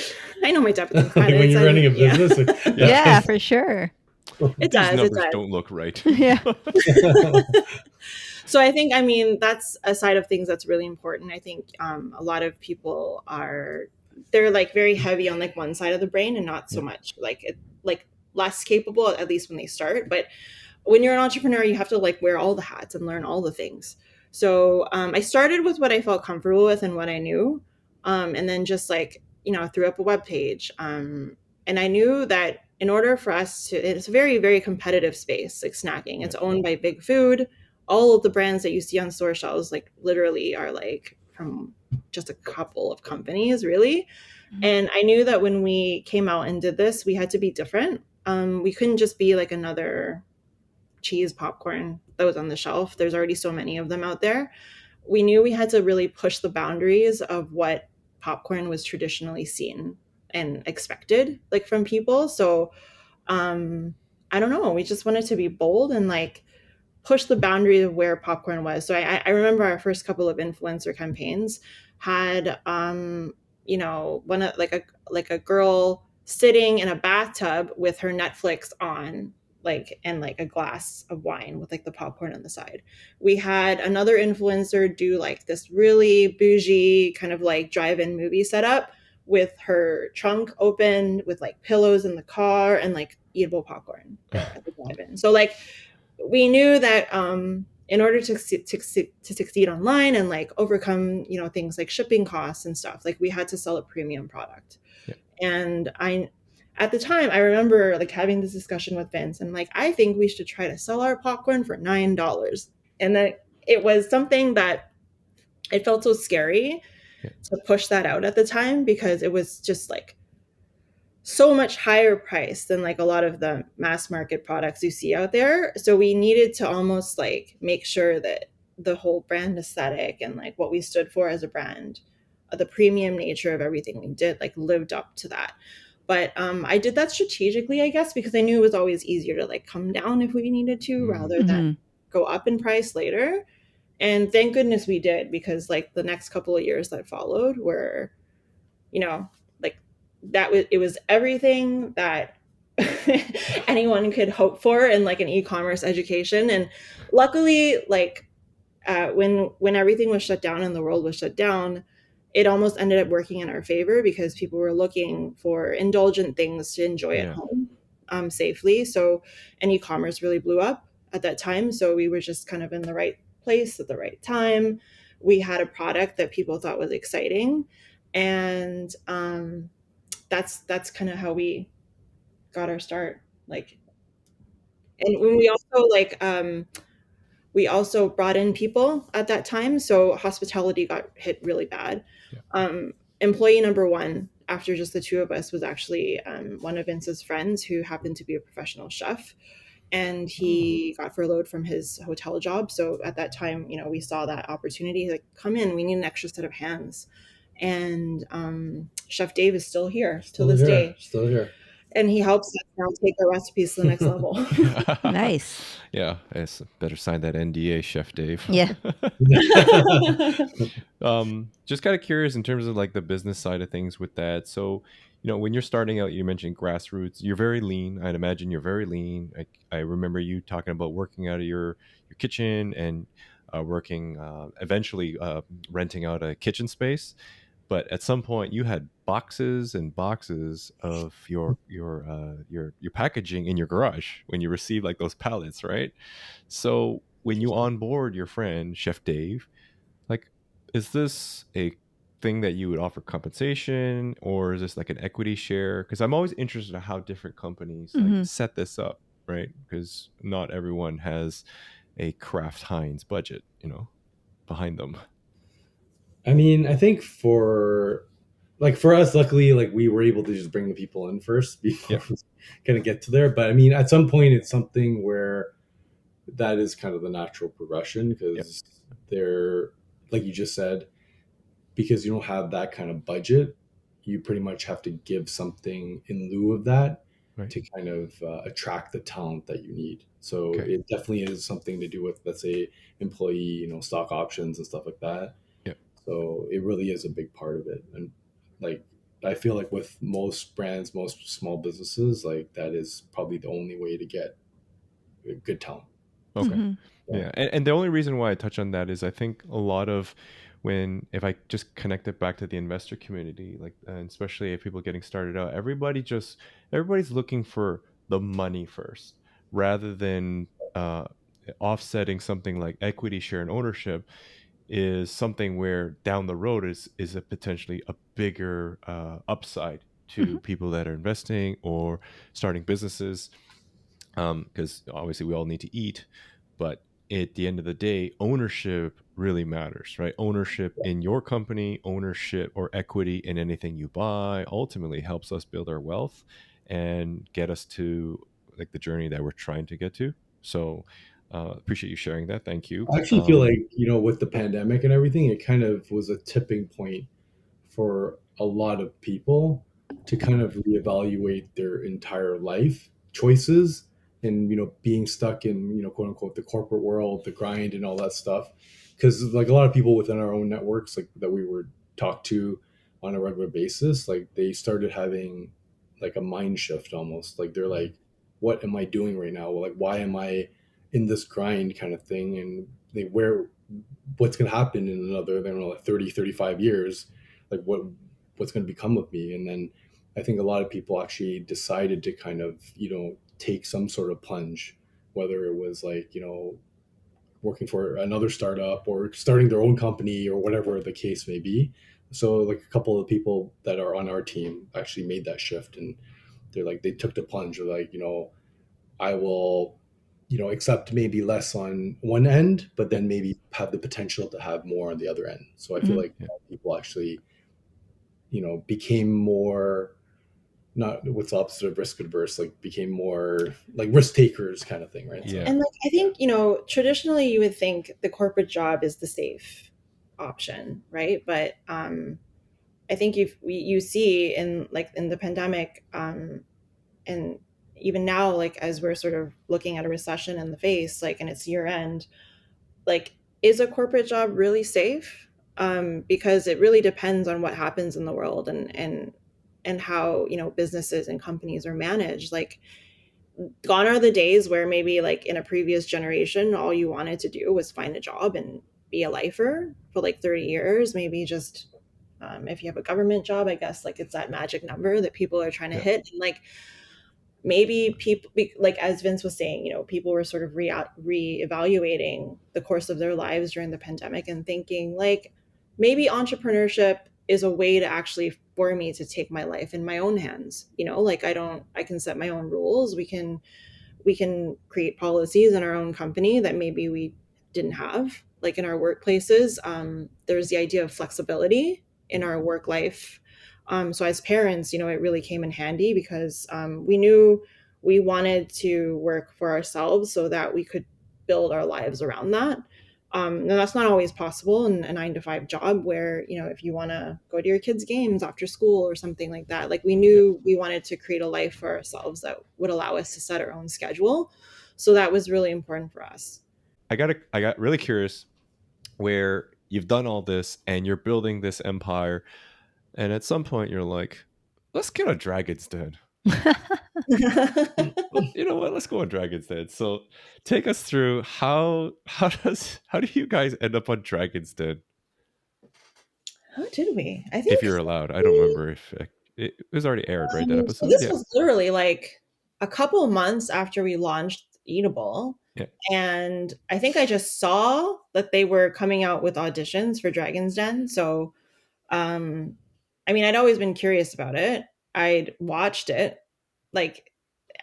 I know my debits and Like credits. when you're running a business. Yeah, for sure. It These does. numbers It does. don't look right. Yeah. So I think, I mean, that's a side of things that's really important. I think a lot of people they're like very heavy on like one side of the brain and not so much like less capable, at least when they start. But when you're an entrepreneur, you have to like wear all the hats and learn all the things. So I started with what I felt comfortable with and what I knew. And then just like, you know, threw up a web page. And I knew that in order for us it's a very, very competitive space, like snacking. It's owned by Big Food. All of the brands that you see on store shelves, like literally are like from just a couple of companies, really. And I knew that when we came out and did this, we had to be different. We couldn't just be like another cheese popcorn that was on the shelf. There's already so many of them out there. We knew we had to really push the boundaries of what popcorn was traditionally seen and expected, like from people. So I don't know, we just wanted to be bold and like push the boundary of where popcorn was. So I remember our first couple of influencer campaigns had you know, one of like a girl sitting in a bathtub with her Netflix on, like, and like a glass of wine with like the popcorn on the side. We had another influencer do like this really bougie kind of like drive-in movie setup with her trunk open with like pillows in the car and like eatable popcorn at the drive-in. So like we knew that in order to succeed online and like overcome, you know, things like shipping costs and stuff, like we had to sell a premium product. And at the time, I remember like having this discussion with Vince and like, I think we should try to sell our popcorn for $9. And that it was something that it felt so scary to push that out at the time, because it was just like so much higher price than like a lot of the mass market products you see out there. So we needed to almost like make sure that the whole brand aesthetic and like what we stood for as a brand, the premium nature of everything we did, like lived up to that. But I did that strategically, I guess, because I knew it was always easier to like come down if we needed to rather than go up in price later. And thank goodness we did, because like the next couple of years that followed were, you know, like it was everything that anyone could hope for in like an e-commerce education. And luckily, like when everything was shut down and the world was shut down, it almost ended up working in our favor, because people were looking for indulgent things to enjoy at home safely. So, and e-commerce really blew up at that time. So we were just kind of in the right place at the right time. We had a product that people thought was exciting. And that's kind of how we got our start. Like, and when we also brought in people at that time. So hospitality got hit really bad. Employee number one, after just the two of us, was actually one of Vince's friends who happened to be a professional chef. And he got furloughed from his hotel job. So at that time, you know, we saw that opportunity, like, come in, we need an extra set of hands. And Chef Dave is still here till this day. Still here. And he helps us now take our recipes to the next level. Nice. Yeah, it's better sign that NDA, Chef Dave. Yeah. Just kind of curious in terms of like the business side of things with that. So, you know, when you're starting out, you mentioned grassroots. You're very lean. I'd imagine you're very lean. I remember you talking about working out of your kitchen and working eventually renting out a kitchen space. But at some point, you had boxes and boxes of your packaging in your garage when you received like those pallets, right? So when you onboard your friend Chef Dave, like, is this a thing that you would offer compensation, or is this like an equity share? Because I'm always interested in how different companies like set this up, right? Because not everyone has a Kraft Heinz budget, you know, behind them. I mean, I think for us, luckily, like we were able to just bring the people in first before we kind of get to there. But I mean, at some point, it's something where that is kind of the natural progression, because they're, like you just said, because you don't have that kind of budget, you pretty much have to give something in lieu of that. Right. to kind of attract the talent that you need. So Okay. it definitely is something to do with, let's say, employee, stock options and stuff like that. Yeah. So it really is a big part of it. And like, I feel like with most brands, most small businesses, like that is probably the only way to get a good talent. Okay. Mm-hmm. Yeah. And the only reason why I touch on that is I think a lot of if I just connect it back to the investor community, like, and especially if people getting started out, everybody's looking for the money first rather than offsetting something like equity share and ownership is something where down the road is a potentially a bigger upside Mm-hmm. to people that are investing or starting businesses, because obviously we all need to eat, but at the end of the day, ownership really matters, right? Ownership in your company, ownership or equity in anything you buy ultimately helps us build our wealth and get us to like the journey that we're trying to get to. So appreciate you sharing that. Thank you. I actually feel like, with the pandemic and everything, it kind of was a tipping point for a lot of people to kind of reevaluate their entire life choices and, being stuck in, quote unquote, the corporate world, the grind and all that stuff. Because like a lot of people within our own networks, like that we were talked to on a regular basis, like they started having like a mind shift almost. Like they're like, what am I doing right now? Like, why am I in this grind kind of thing? And what's going to happen in another, I don't know, like 30, 35 years? Like what's going to become of me? And then I think a lot of people actually decided to kind of, take some sort of plunge, whether it was like, working for another startup or starting their own company or whatever the case may be. So like a couple of people that are on our team actually made that shift, and they took the plunge of like, I will, accept maybe less on one end, but then maybe have the potential to have more on the other end. So I feel Mm-hmm. like people actually, became more, not what's the opposite of risk adverse, like became more like risk takers kind of thing, right? Yeah. And like I think, traditionally you would think the corporate job is the safe option, right? But I think you see in the pandemic, and even now, like as we're sort of looking at a recession in the face, like and it's year end, like is a corporate job really safe? Because it really depends on what happens in the world and how businesses and companies are managed. Like gone are the days where maybe like in a previous generation all you wanted to do was find a job and be a lifer for like 30 years, maybe just if you have a government job, I guess like it's that magic number that people are trying to hit. And like maybe people, like as Vince was saying, people were sort of re-evaluating the course of their lives during the pandemic and thinking like maybe entrepreneurship is a way to actually for me to take my life in my own hands. Like I can set my own rules. We can create policies in our own company that maybe we didn't have, like in our workplaces. There's the idea of flexibility in our work life. So as parents, it really came in handy because we knew we wanted to work for ourselves so that we could build our lives around that. And that's not always possible in a 9 to 5 job where, if you want to go to your kids' games after school or something like that, like we knew we wanted to create a life for ourselves that would allow us to set our own schedule. So that was really important for us. I got really curious where you've done all this and you're building this empire, and at some point you're like, let's get a Dragon's Den. You know what? Let's go on Dragon's Den. So take us through how do you guys end up on Dragon's Den? How did we? I If think you're allowed, I don't remember if it was already aired, right? That so episode, this yeah, was literally like a couple of months after we launched Eatable. yeah, And I think I just saw that they were coming out with auditions for Dragon's Den. So, um, I mean, I'd always been curious about it. I'd watched it. Like,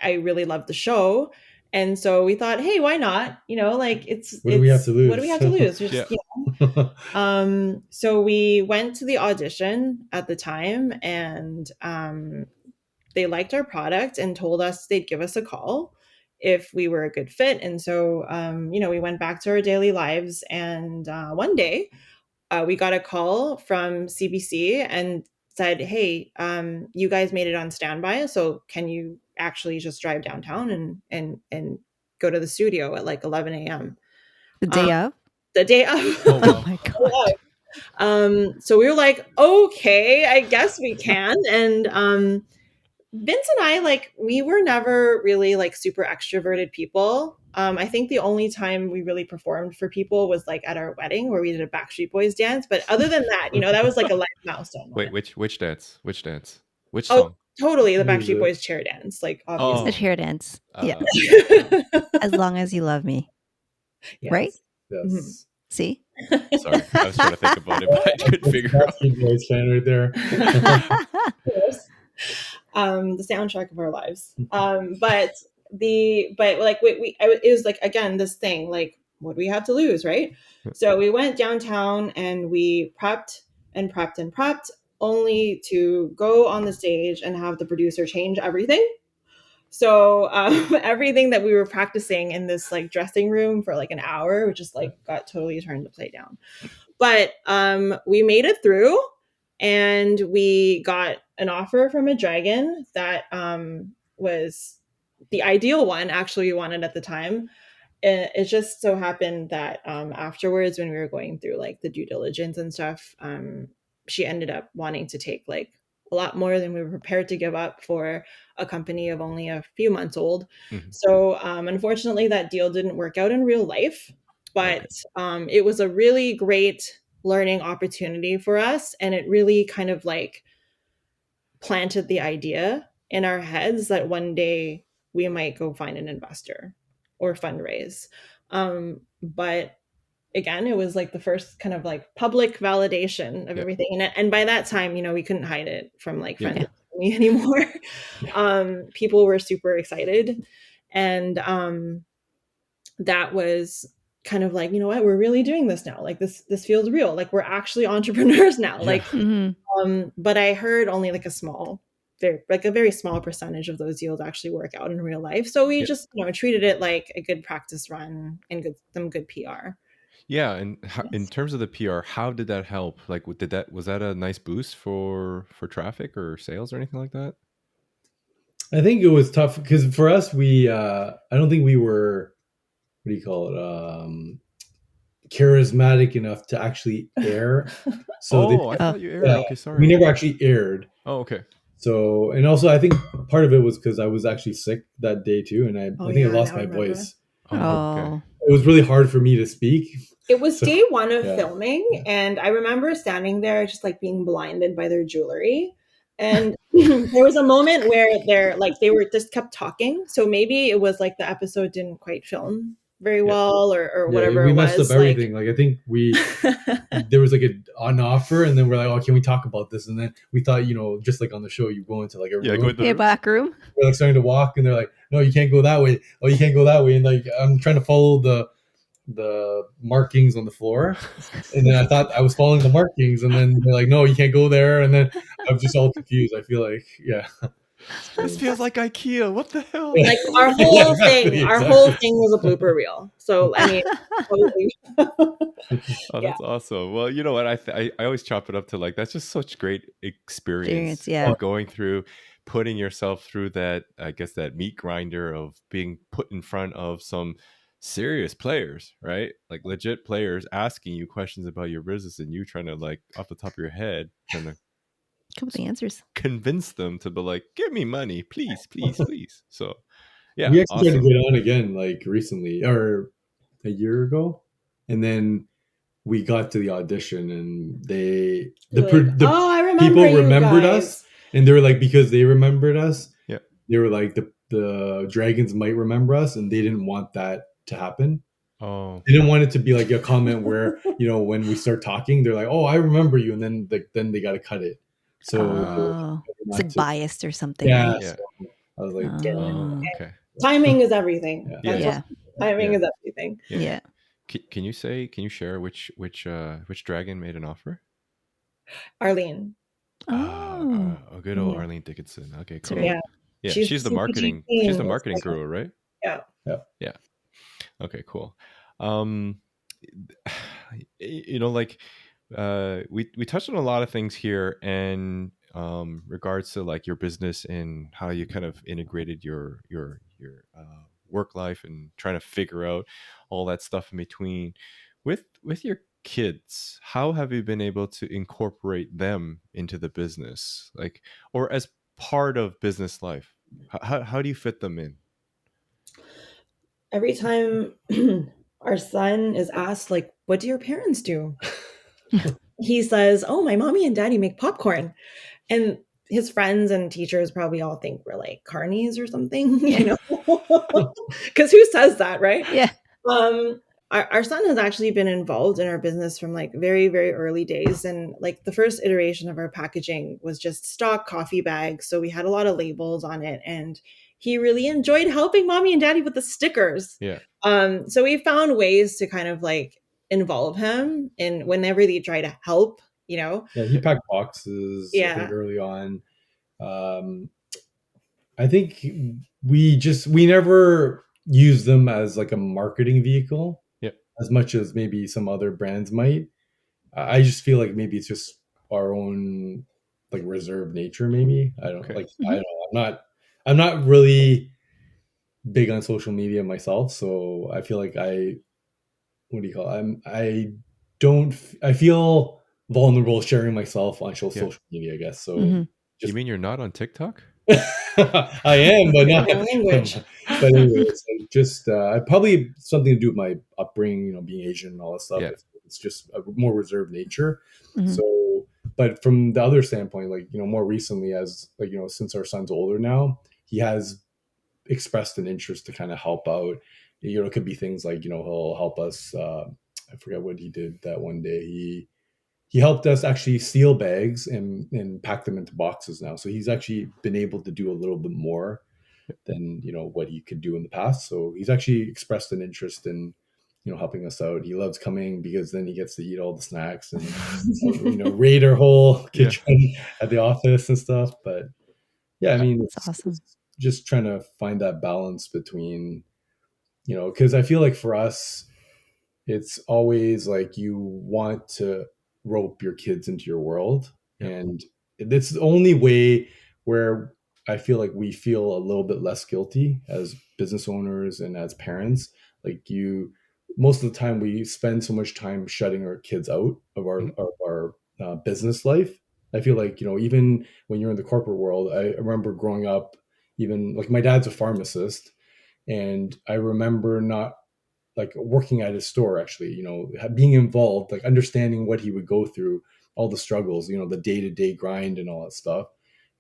I really loved the show. And so we thought, hey, why not? Like What do we have to what do we lose? have to lose? Just, yeah. so we went to the audition at the time and they liked our product and told us they'd give us a call if we were a good fit. And so, we went back to our daily lives. And one day we got a call from CBC and said, hey, you guys made it on standby, so can you actually just drive downtown and go to the studio at like 11 a.m. The day of? The day of. Oh, Oh wow. my God. So we were like, okay, I guess we can. And Vince and I, like, we were never really like super extroverted people. I think the only time we really performed for people was like at our wedding where we did a Backstreet Boys dance. But other than that, that was like a life milestone. Wait, which dance? Which dance? Which Oh, song? totally. The What is Backstreet it? Boys chair dance, like, The obviously. chair dance. Yeah. As long as you love me. Yes. Right? Yes. See? Sorry, I was trying to think about it, but I couldn't figure out. Backstreet Boys fan right there. Yes. The soundtrack of our lives. But like it was like, again, this thing, like, what do we have to lose, right? So we went downtown and we prepped and prepped and prepped, only to go on the stage and have the producer change everything. So everything that we were practicing in this like dressing room for like an hour, which just like got totally turned upside down. But we made it through, and we got an offer from a dragon that was the ideal one, actually, we wanted at the time. It just so happened that afterwards, when we were going through like the due diligence and stuff, she ended up wanting to take like a lot more than we were prepared to give up for a company of only a few months old. Mhm. So unfortunately, that deal didn't work out in real life, but it was a really great learning opportunity for us. And it really kind of like planted the idea in our heads that one day we might go find an investor or fundraise. But again, it was like the first kind of like public validation of everything. And by that time, we couldn't hide it from like friends and family anymore. People were super excited. And that was kind of like, what, we're really doing this now. Like this feels real. Like we're actually entrepreneurs now. Yeah. Like, Mm-hmm. but I heard only like a very small percentage of those deals actually work out in real life. So we just, treated it like a good practice run and some good PR. Yeah, and in terms of the PR, how did that help? Like, was that a nice boost for traffic or sales or anything like that? I think it was tough because for us, I don't think we were, what do you call it, charismatic enough to actually air. So I thought you aired. yeah, Okay, sorry. we never actually aired. Oh, okay. So, and also I think part of it was because I was actually sick that day too, and I think I lost my voice. Okay. It was really hard for me to speak. It was day one of filming, and I remember standing there just like being blinded by their jewelry. And there was a moment where they were just kept talking. So maybe it was like the episode didn't quite film very well or whatever. We messed up everything. Like I think there was like an offer, and then we're like, oh, can we talk about this? And then we thought, just like on the show, you go into like a room. Back room. We're like starting to walk, and they're like, no, you can't go that way. Oh, you can't go that way. And like I'm trying to follow the markings on the floor, and then I thought I was following the markings, and then they're like, no, you can't go there. And then I'm just all confused. I feel like, this feels like IKEA. What the hell? Like our whole thing was a blooper reel. So I mean, totally. Oh, that's awesome. Well, you know what? I always chop it up to like, that's just such great experience. Yeah. Going through, putting yourself through that, I guess, that meat grinder of being put in front of some serious players, right? Like legit players asking you questions about your business, and you trying to, like, off the top of your head, trying to come with the answers, convince them to be like, give me money, please, please, please. So yeah, we actually tried to get on again like recently or a year ago, and then we got to the audition, and the I remember people remembered us, and they were like, because they remembered us, they were like, the dragons might remember us, and they didn't want that to happen. They didn't want it to be like a comment where when we start talking, they're like, oh, I remember you, and then they got to cut it. So it's like biased or something. Yeah, right? so I was like, okay. Timing is everything. Timing is everything. Yeah. Can you share which dragon made an offer? Arlene. A good old Arlene Dickinson. Okay, cool. Yeah. She's the marketing. She's the marketing guru, right? Yeah. Okay, cool. Like we touched on a lot of things here, and regards to like your business and how you kind of integrated work life and trying to figure out all that stuff in between with your kids. How have you been able to incorporate them into the business, like, or as part of business life? How do you fit them in? Every time our son is asked, like, what do your parents do? He says, oh, my mommy and daddy make popcorn. And his friends and teachers probably all think we're like carnies or something, you know, because who says that, right? Yeah. Our son has actually been involved in our business from like very, very early days. And like the first iteration of our packaging was just stock coffee bags. So we had a lot of labels on it. And he really enjoyed helping mommy and daddy with the stickers. Yeah. So we found ways to kind of like involve him in whenever they try to help, you know. Yeah, he packed boxes, I Yeah. think, early on. I think we never use them as like a marketing vehicle, as much as maybe some other brands might. I just feel like maybe it's just our own like reserved nature. Maybe I don't Okay. like. I don't know. I'm not really big on social media myself, so I feel like what do you call it? I feel vulnerable sharing myself on social media, I guess. So Mhm. You mean you're not on TikTok? I am, but not language. But anyways, like just probably something to do with my upbringing, you know, being Asian and all that stuff. Yeah. It's just a more reserved nature. Mhm. So, but from the other standpoint, like, you know, more recently, as like, you know, since our son's older now, he has expressed an interest to kind of help out. You know, it could be things like, you know, he'll help us. I forget what he did that one day. He helped us actually seal bags and pack them into boxes now. So he's actually been able to do a little bit more than, you know, what he could do in the past. So he's actually expressed an interest in, you know, helping us out. He loves coming because then he gets to eat all the snacks and you know, raid our whole kitchen at the office and stuff. But yeah, I mean, That's awesome. it's just trying to find that balance between, you know, because I feel like for us, it's always like you want to rope your kids into your world. Yeah. And it's the only way where I feel like we feel a little bit less guilty as business owners and as parents. Like most of the time we spend so much time shutting our kids out of our business life. I feel like, you know, even when you're in the corporate world, I remember growing up, even like my dad's a pharmacist, and I remember not like working at his store, actually, you know, being involved, like understanding what he would go through, all the struggles, you know, the day-to-day grind and all that stuff.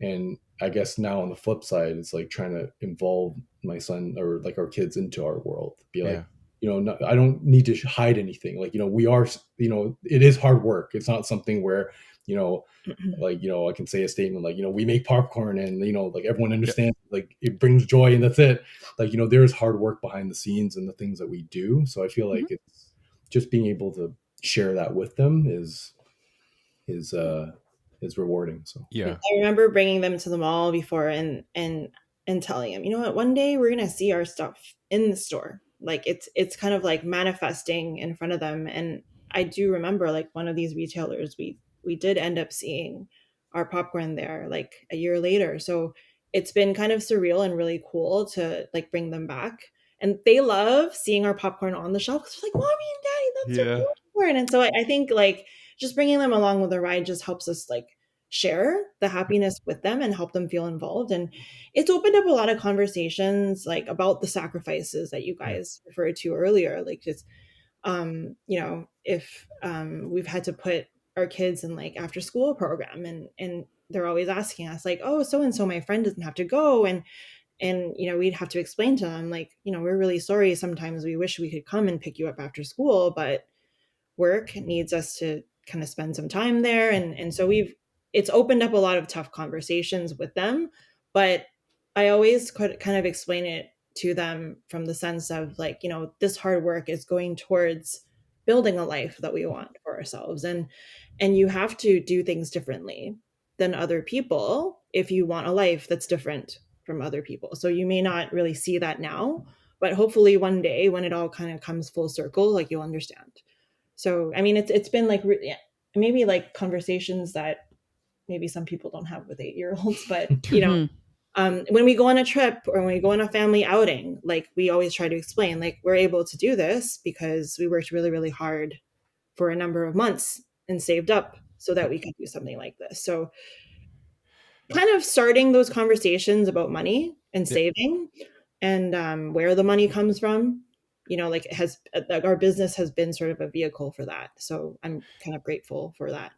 And I guess now on the flip side, it's like trying to involve my son or like our kids into our world, be like, you know, no, I don't need to hide anything. Like, you know, we are, you know, it is hard work. It's not something where, you know, like, you know, I can say a statement like, you know, we make popcorn and, you know, like everyone understands, like it brings joy and that's it. Like, you know, there's hard work behind the scenes and the things that we do. So I feel like it's just being able to share that with them is rewarding. So Yeah. I remember bringing them to the mall before and telling them, you know what, one day we're gonna see our stuff in the store. Like it's kind of like manifesting in front of them. And I do remember like one of these retailers, we did end up seeing our popcorn there like a year later. So it's been kind of surreal and really cool to like bring them back. And they love seeing our popcorn on the shelf. It's like, mommy and daddy, that's your popcorn. And so I think like just bringing them along with the ride just helps us like share the happiness with them and help them feel involved. And it's opened up a lot of conversations like about the sacrifices that you guys referred to earlier, like just you know, if we've had to put our kids in like after school program and they're always asking us like, oh, so and so my friend doesn't have to go. And you know, we'd have to explain to them like, you know, we're really sorry, sometimes we wish we could come and pick you up after school, but work needs us to kind of spend some time there. And so it's opened up a lot of tough conversations with them. But I always could kind of explain it to them from the sense of like, you know, this hard work is going towards building a life that we want for ourselves. And you have to do things differently than other people if you want a life that's different from other people. So you may not really see that now, but hopefully one day when it all kind of comes full circle, like you'll understand. So, I mean, it's been like maybe like conversations that maybe some people don't have with 8-year-olds, but when we go on a trip or when we go on a family outing, like we always try to explain, like we're able to do this because we worked really, really hard for a number of months and saved up so that we could do something like this. So kind of starting those conversations about money and saving and where the money comes from, like our business has been sort of a vehicle for that. So I'm kind of grateful for that.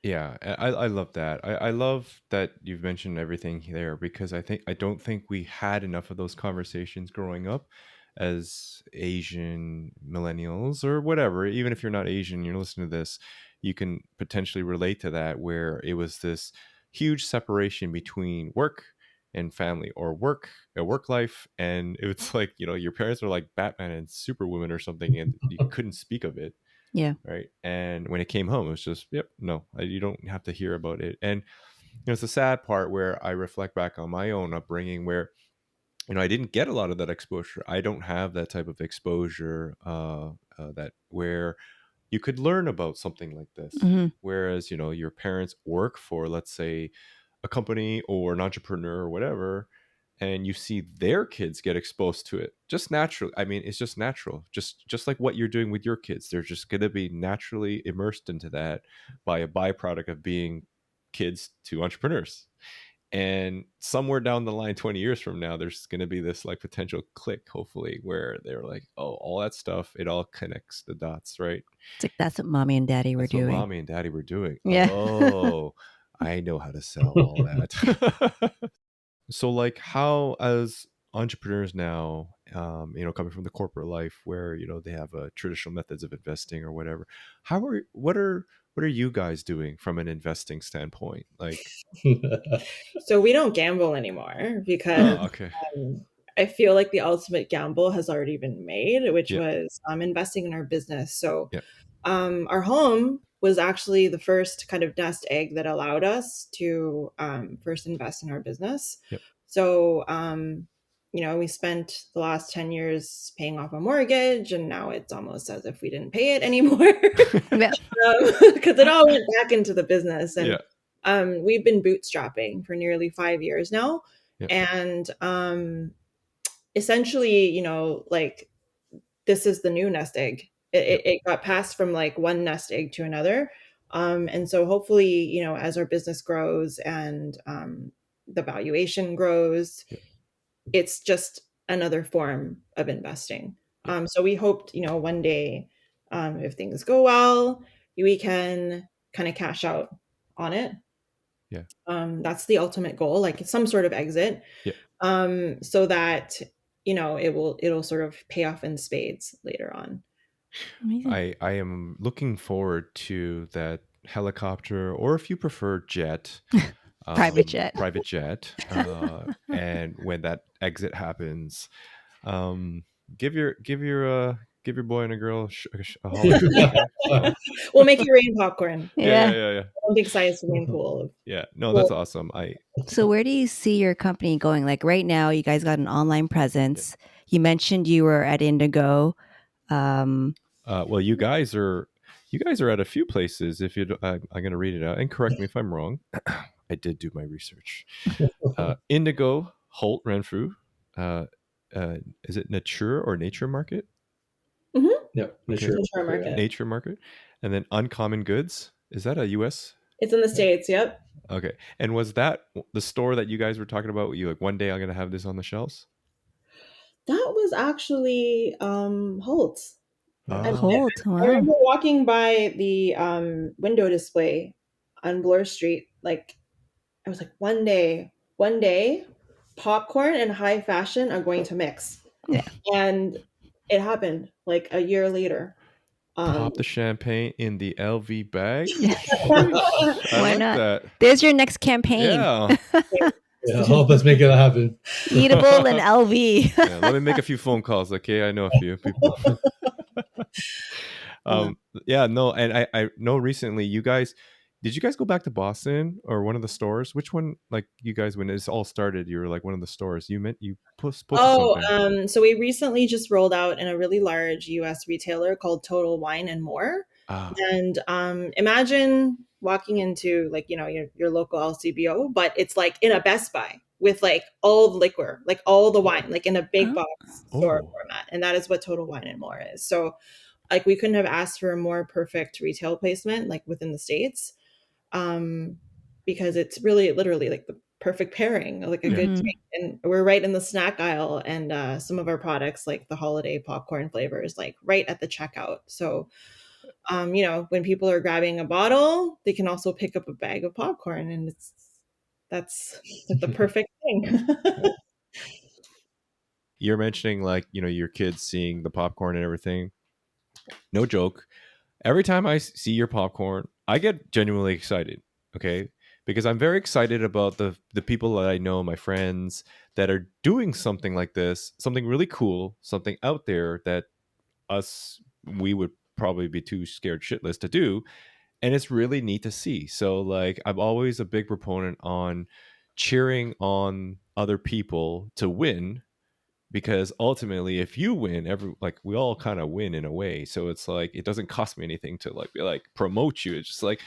Yeah, I love that. I love that you've mentioned everything there, because I don't think we had enough of those conversations growing up as Asian millennials or whatever. Even if you're not Asian, you're listening to this, you can potentially relate to that, where it was this huge separation between work and family, or work life, and it's like, your parents are like Batman and Superwoman or something, and you couldn't speak of it. Yeah. Right. And when it came home, it was just, yep, no, you don't have to hear about it. And it's a sad part where I reflect back on my own upbringing, where I didn't get a lot of that exposure. I don't have that type of exposure that where you could learn about something like this. Whereas your parents work for, let's say, a company or an entrepreneur or whatever, and you see their kids get exposed to it just naturally. I mean, it's just natural, just like what you're doing with your kids. They're just going to be naturally immersed into that by a byproduct of being kids to entrepreneurs. And somewhere down the line, 20 years from now, there's going to be this like potential click, hopefully, where they're like, oh, all that stuff, it all connects the dots, right? It's like, that's what mommy and daddy were doing. What mommy and daddy were doing. Yeah. Oh, I know how to sell all that. So like, how, as entrepreneurs now, coming from the corporate life where, they have traditional methods of investing or whatever, what are you guys doing from an investing standpoint? Like, So we don't gamble anymore because okay. I feel like the ultimate gamble has already been made, which was investing in our business. So our home was actually the first kind of nest egg that allowed us to first invest in our business. So, we spent the last 10 years paying off a mortgage, and now it's almost as if we didn't pay it anymore because it all went back into the business. And we've been bootstrapping for nearly 5 years now. And essentially, like, this is the new nest egg. It got passed from like one nest egg to another. And so hopefully, as our business grows and the valuation grows, it's just another form of investing. So we hoped, one day, if things go well, we can kind of cash out on it. That's the ultimate goal, like some sort of exit. So that, it'll sort of pay off in spades later on. I am looking forward to that helicopter, or if you prefer jet, private jet. And when that exit happens, give your boy and a girl a holler. We'll make you rain popcorn. Yeah. One big size swimming pool. Yeah, no, that's awesome. So where do you see your company going? Like right now, you guys got an online presence. You mentioned you were at Indigo. Well, you guys are at a few places. If you, I'm going to read it out and correct me if I'm wrong. I did do my research. Indigo, Holt, Renfrew. Is it Nature or Nature Market? Yeah, Nature Market. Nature Market, and then Uncommon Goods. Is that a U.S.? It's in the States. Yep. Okay, and was that the store that you guys were talking about? You like, one day I'm going to have this on the shelves? That was actually Holt's. Holt. Wow. I remember walking by the window display on Bloor Street. Like, I was like, one day, popcorn and high fashion are going to mix. Yeah. And it happened like a year later. Pop the champagne in the LV bag. Why not? That. There's your next campaign. Yeah. Help us make it happen. Eatable and LV. Let me make a few phone calls, okay? I know a few people. And I know recently did you guys go back to Boston or one of the stores? Which one, like, you guys, when this all started, you were like one of the stores. You posted something. So we recently just rolled out in a really large US retailer called Total Wine and More. And imagine walking into like, your local LCBO, but it's like in a Best Buy with like all the liquor, like all the wine, like in a big box store format. And that is what Total Wine and More is. So like we couldn't have asked for a more perfect retail placement like within the States, because it's really literally like the perfect pairing, like a good drink. And we're right in the snack aisle, and some of our products like the holiday popcorn flavors like right at the checkout. So when people are grabbing a bottle, they can also pick up a bag of popcorn, and that's the perfect thing. You're mentioning like, your kids seeing the popcorn and everything. No joke. Every time I see your popcorn, I get genuinely excited. Okay. Because I'm very excited about the people that I know, my friends that are doing something like this, something really cool, something out there that we would probably be too scared shitless to do. And it's really neat to see. So like, I'm always a big proponent on cheering on other people to win, because ultimately if you win, we all kind of win in a way. So it's like it doesn't cost me anything to like promote you. It's just like,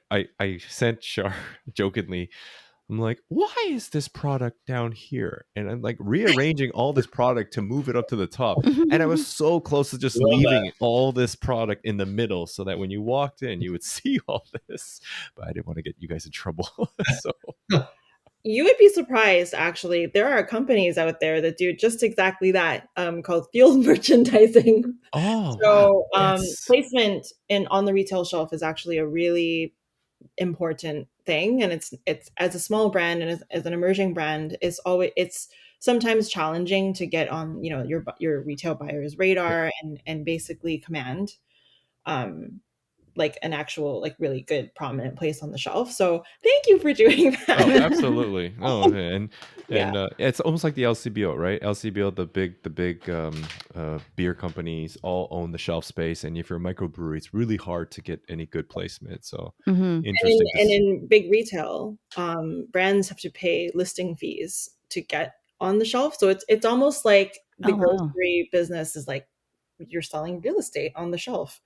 I sent Char jokingly, I'm like, why is this product down here? And I'm like rearranging all this product to move it up to the top. And I was so close to just leaving all this product in the middle so that when you walked in, you would see all this. But I didn't want to get you guys in trouble. So you would be surprised, actually. There are companies out there that do just exactly that, called field merchandising. Oh, so wow. Placement on the retail shelf is actually a really important thing, and it's as a small brand and as an emerging brand, it's sometimes challenging to get on your retail buyer's radar and basically command like an actual like really good prominent place on the shelf. So thank you for doing that. Oh, absolutely. Oh, and Yeah. it's almost like the LCBO, right? LCBO, the big beer companies all own the shelf space, and if you're a microbrewery, it's really hard to get any good placement. So interesting. And in big retail, brands have to pay listing fees to get on the shelf. So it's almost like the grocery business is like you're selling real estate on the shelf.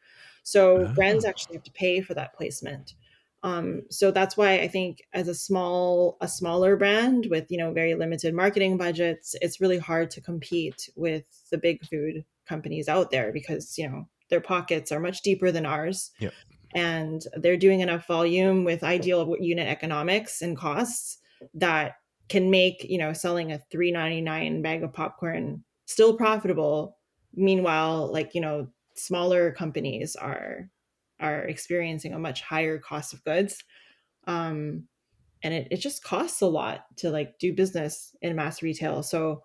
So brands actually have to pay for that placement. So that's why I think as a smaller brand with very limited marketing budgets, it's really hard to compete with the big food companies out there, because their pockets are much deeper than ours. Yeah. And they're doing enough volume with ideal unit economics and costs that can make selling a $3.99 bag of popcorn still profitable. Meanwhile, like smaller companies are experiencing a much higher cost of goods, and it just costs a lot to like do business in mass retail. So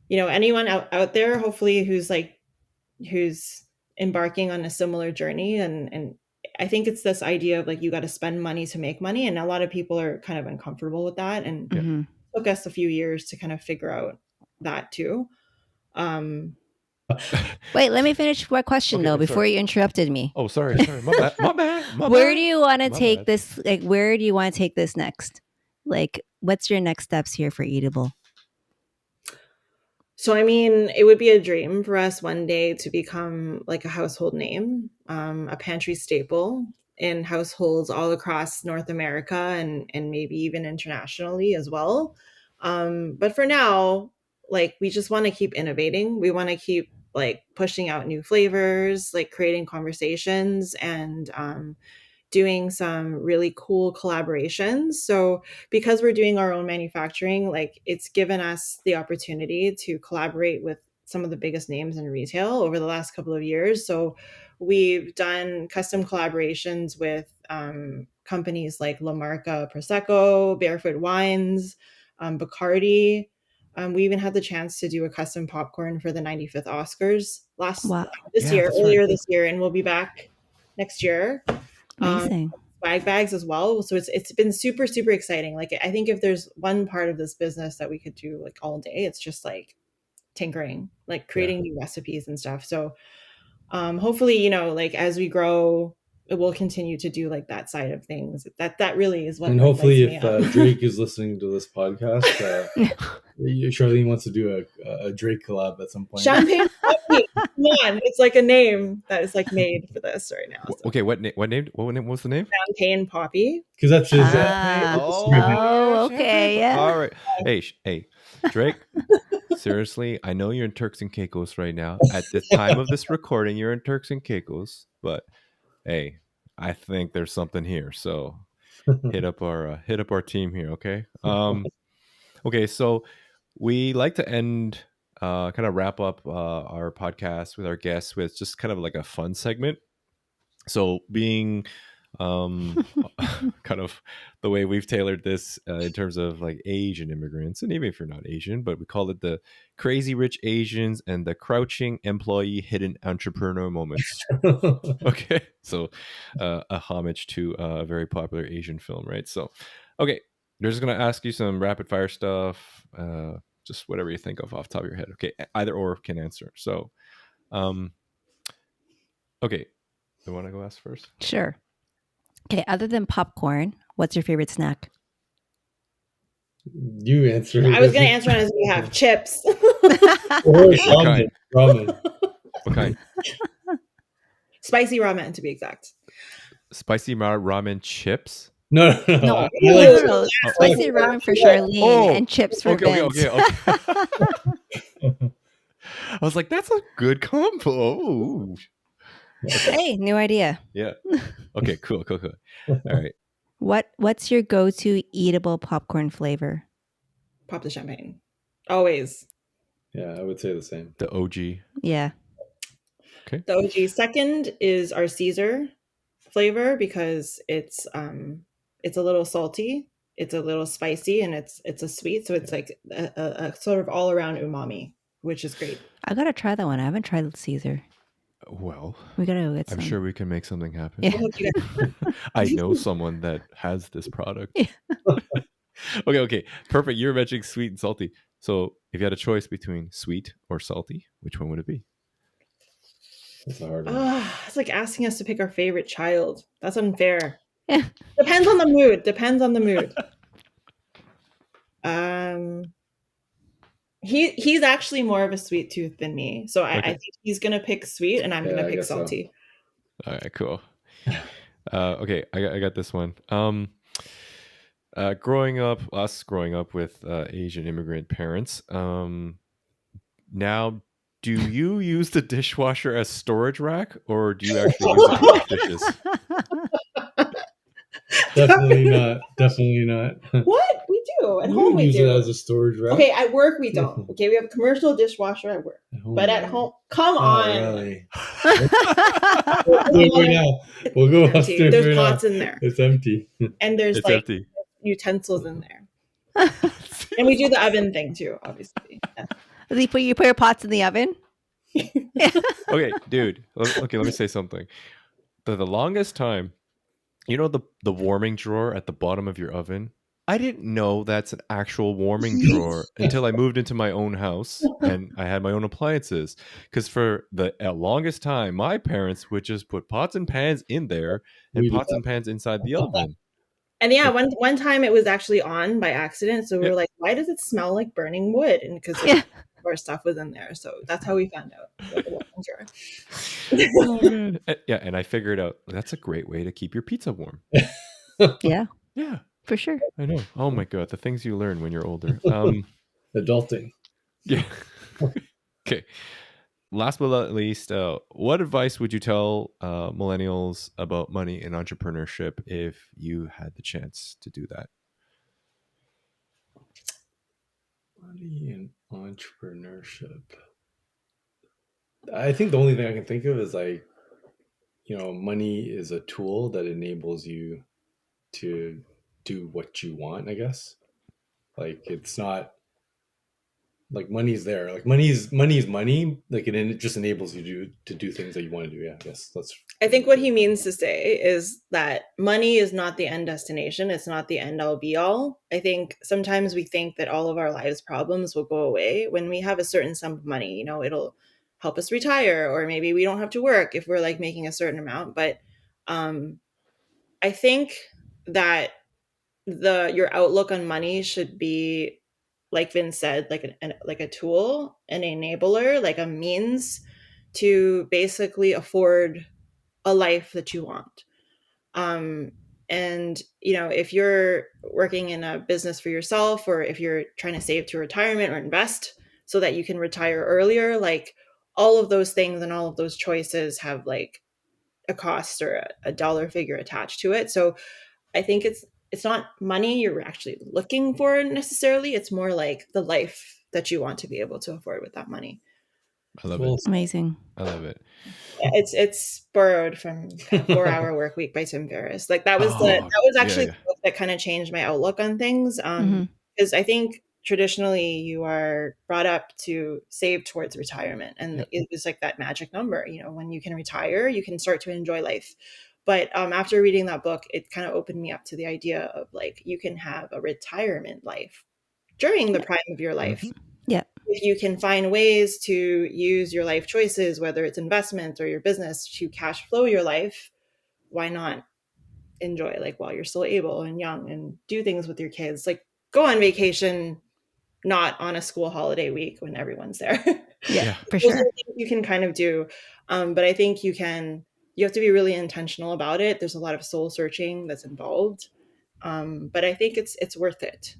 anyone out there, hopefully, who's embarking on a similar journey, and I think it's this idea of like you got to spend money to make money, and a lot of people are kind of uncomfortable with that, and it took us a few years to kind of figure out that too. Wait, let me finish my question though before you interrupted me. Oh, sorry, my bad. Where do you want to take this? Like, where do you want to take this next? Like, what's your next steps here for Eatable? So, I mean, it would be a dream for us one day to become like a household name, a pantry staple in households all across North America and maybe even internationally as well. But for now, like we just want to keep innovating. We want to keep like pushing out new flavors, like creating conversations, and doing some really cool collaborations. So because we're doing our own manufacturing, like it's given us the opportunity to collaborate with some of the biggest names in retail over the last couple of years. So we've done custom collaborations with companies like La Marca Prosecco, Barefoot Wines, Bacardi. We even had the chance to do a custom popcorn for the 95th Oscars earlier this year, and we'll be back next year. Amazing. Swag bags as well. So it's been super, super exciting. Like I think if there's one part of this business that we could do like all day, it's just like tinkering, like creating new recipes and stuff. So hopefully, like as we grow, it will continue to do like that side of things. That really is what. And hopefully, if Drake is listening to this podcast, Charlene wants to do a Drake collab at some point. Champagne Come on, it's like a name that is like made for this right now. So. Okay, what name? What was the name? Champagne poppy. Because that's just Okay, yeah. All right. Hey, Drake. Seriously, I know you're in Turks and Caicos right now. At the time of this recording, you're in Turks and Caicos, but hey, I think there's something here. So hit up our team here, okay? Okay, so we like to end kind of wrap up our podcast with our guests with just kind of like a fun segment. So being kind of the way we've tailored this in terms of like Asian immigrants, and even if you're not Asian, but we call it the crazy rich Asians and the crouching employee hidden entrepreneur moments. Okay, so a homage to a very popular Asian film, right? So okay, they're just gonna ask you some rapid fire stuff, just whatever you think of off the top of your head. Okay, either or can answer. So okay, you want to go ask first? Sure. Okay, other than popcorn, what's your favorite snack? You answer. I was going to answer on his behalf. Chips. Ramen. What kind? Spicy ramen, to be exact. Spicy ramen chips? No. Spicy ramen for Charlene and chips for Vince. Okay. I was like, that's a good combo. Ooh. Okay. Hey, new idea. Yeah. Okay, cool. All right. What's your go-to eatable popcorn flavor? Pop the champagne. Always. Yeah, I would say the same. The OG. Yeah. Okay. The OG. Second is our Caesar flavor because it's a little salty, it's a little spicy, and it's a sweet. So it's like a sort of all around umami, which is great. I gotta try that one. I haven't tried Caesar. Well, we gotta go get some. I'm sure we can make something happen. Yeah. I know someone that has this product. Yeah. Okay. Perfect. You're mentioning sweet and salty. So if you had a choice between sweet or salty, which one would it be? That's a hard one. It's like asking us to pick our favorite child. That's unfair. Yeah. Depends on the mood. He's actually more of a sweet tooth than me. So I think he's going to pick sweet and I'm going to pick salty. So. All right, cool. Okay, I got this one. Growing up with Asian immigrant parents, now, do you use the dishwasher as storage rack or do you actually use it to wash dishes? Definitely not. What? We do. At home we use do. it as a storage rack. Okay, at work we don't. Okay, we have a commercial dishwasher at work. But at home, come on. Really? Right now. We'll go upstairs. There's pots in there. It's empty. And there's empty. Utensils in there. And we do the oven thing too, obviously. Yeah. You put your pots in the oven? Okay, dude. Okay, let me say something. The longest time, you know the warming drawer at the bottom of your oven? I didn't know that's an actual warming drawer until I moved into my own house and I had my own appliances. Because for the longest time, my parents would just put pots and pans in there and pots and pans inside the oven. And yeah, one time it was actually on by accident. So we were like, why does it smell like burning wood? And because our stuff was in there. So that's how we found out about the warming drawer. Yeah, and I figured out that's a great way to keep your pizza warm. Yeah. Yeah. For sure. I know. Oh my God. The things you learn when you're older. Adulting. Yeah. Okay. Last but not least, what advice would you tell millennials about money and entrepreneurship if you had the chance to do that? Money and entrepreneurship. I think the only thing I can think of is money is a tool that enables you to do what you want, I guess. Like, it's not like money's there. Like money's money. Like it just enables you to do things that you want to do. Yeah, I guess I think what he means to say is that money is not the end destination. It's not the end all be all. I think sometimes we think that all of our lives' problems will go away when we have a certain sum of money. It'll help us retire, or maybe we don't have to work if we're like making a certain amount. But I think that your outlook on money should be, like Vin said, like a tool, an enabler, like a means to basically afford a life that you want. And, you know, if you're working in a business for yourself, or if you're trying to save to retirement or invest so that you can retire earlier, like all of those things and all of those choices have like a cost or a dollar figure attached to it. So I think it's not money you're actually looking for necessarily. It's more like the life that you want to be able to afford with that money. I love it. Amazing. I love it. It's borrowed from 4 Hour Work Week by Tim Ferriss. Like that was actually the book that kind of changed my outlook on things. Because I think traditionally you are brought up to save towards retirement, and it was like that magic number. You know, when you can retire, you can start to enjoy life. But after reading that book, it kind of opened me up to the idea of like you can have a retirement life during the prime of your life. Yeah. If you can find ways to use your life choices, whether it's investment or your business, to cash flow your life, why not enjoy like while you're still able and young, and do things with your kids, like go on vacation, not on a school holiday week when everyone's there. Yeah, for sure. You can kind of do, but I think you have to be really intentional about it. There's a lot of soul searching that's involved, but I think it's worth it.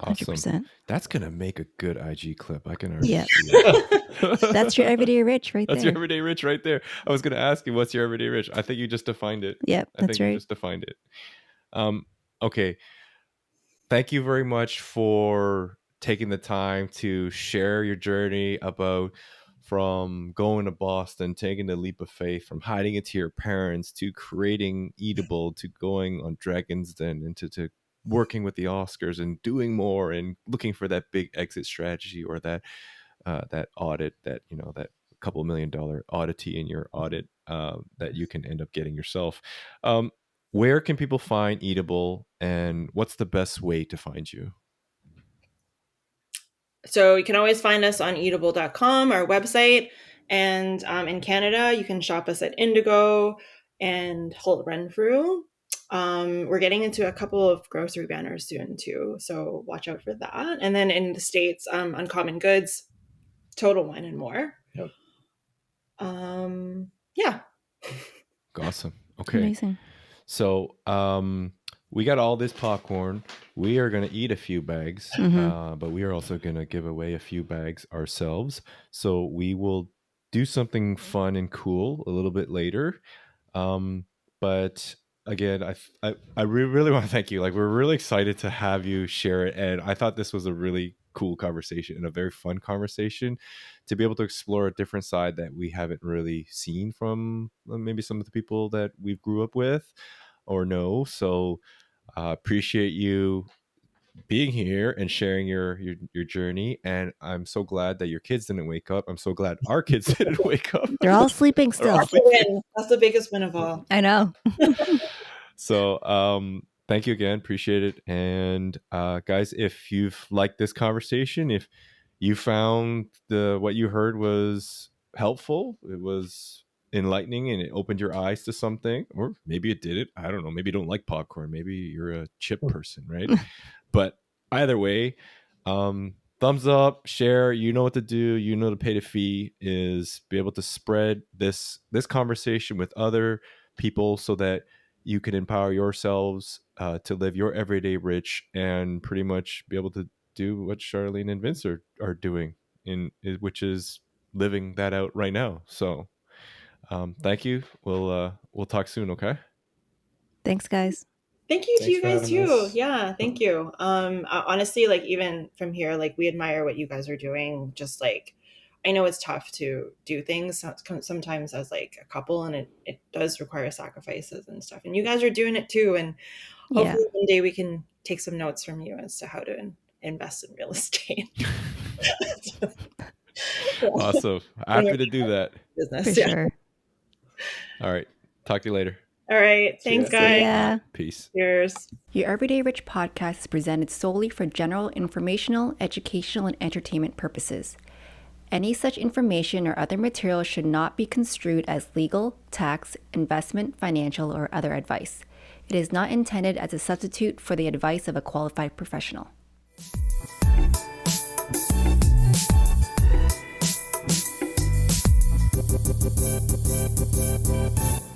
Awesome. 100%. That's gonna make a good IG clip. I can already see it. That's your everyday rich right there. That's your everyday rich right there. I was gonna ask you, what's your everyday rich? I think you just defined it. Yep, I think you just defined it. Okay. Thank you very much for taking the time to share your journey about from going to Boston, taking the leap of faith, from hiding it to your parents, to creating Eatable, to going on Dragon's Den, and to working with the Oscars and doing more and looking for that big exit strategy, or that that audit, that, you know, that couple $1 million oddity in your audit that you can end up getting yourself. Where can people find Eatable, and what's the best way to find you? So you can always find us on eatable.com, our website. And in Canada, you can shop us at Indigo and Holt Renfrew. We're getting into a couple of grocery banners soon too, so watch out for that. And then in the States, Uncommon Goods, Total Wine and More. Yep. Yeah. Awesome. Okay. Amazing. So we got all this popcorn. We are going to eat a few bags, but we are also going to give away a few bags ourselves. So we will do something fun and cool a little bit later. But again, I really want to thank you. Like, we're really excited to have you share it. And I thought this was a really cool conversation and a very fun conversation to be able to explore a different side that we haven't really seen from maybe some of the people that we grew up with or know. So appreciate you being here and sharing your journey. And I'm so glad that your kids didn't wake up. I'm so glad our kids didn't wake up. They're all sleeping still. That's the win. That's the biggest win of all. I know. So thank you again. Appreciate it. And guys, if you've liked this conversation, if you found what you heard was helpful, it was enlightening, and it opened your eyes to something, or maybe it didn't, I don't know, maybe you don't like popcorn, maybe you're a chip person, right? But either way, thumbs up, share. You know what to do. You know to pay the fee is be able to spread this conversation with other people so that you can empower yourselves to live your everyday rich and pretty much be able to do what Charlene and Vince are doing, which is living that out right now. So thank you. We'll talk soon. Okay. Thanks, guys. Thank you to you guys too. Yeah, thank you. Honestly, like even from here, like we admire what you guys are doing. Just like, I know it's tough to do things sometimes as like a couple, and it does require sacrifices and stuff. And you guys are doing it too. And hopefully one day we can take some notes from you as to how to invest in real estate. Awesome. Happy to do that. Business. For sure. All right. Talk to you later. All right. Thanks, guys. Yeah. Peace. Cheers. Your Everyday Rich podcast is presented solely for general informational, educational, and entertainment purposes. Any such information or other material should not be construed as legal, tax, investment, financial, or other advice. It is not intended as a substitute for the advice of a qualified professional.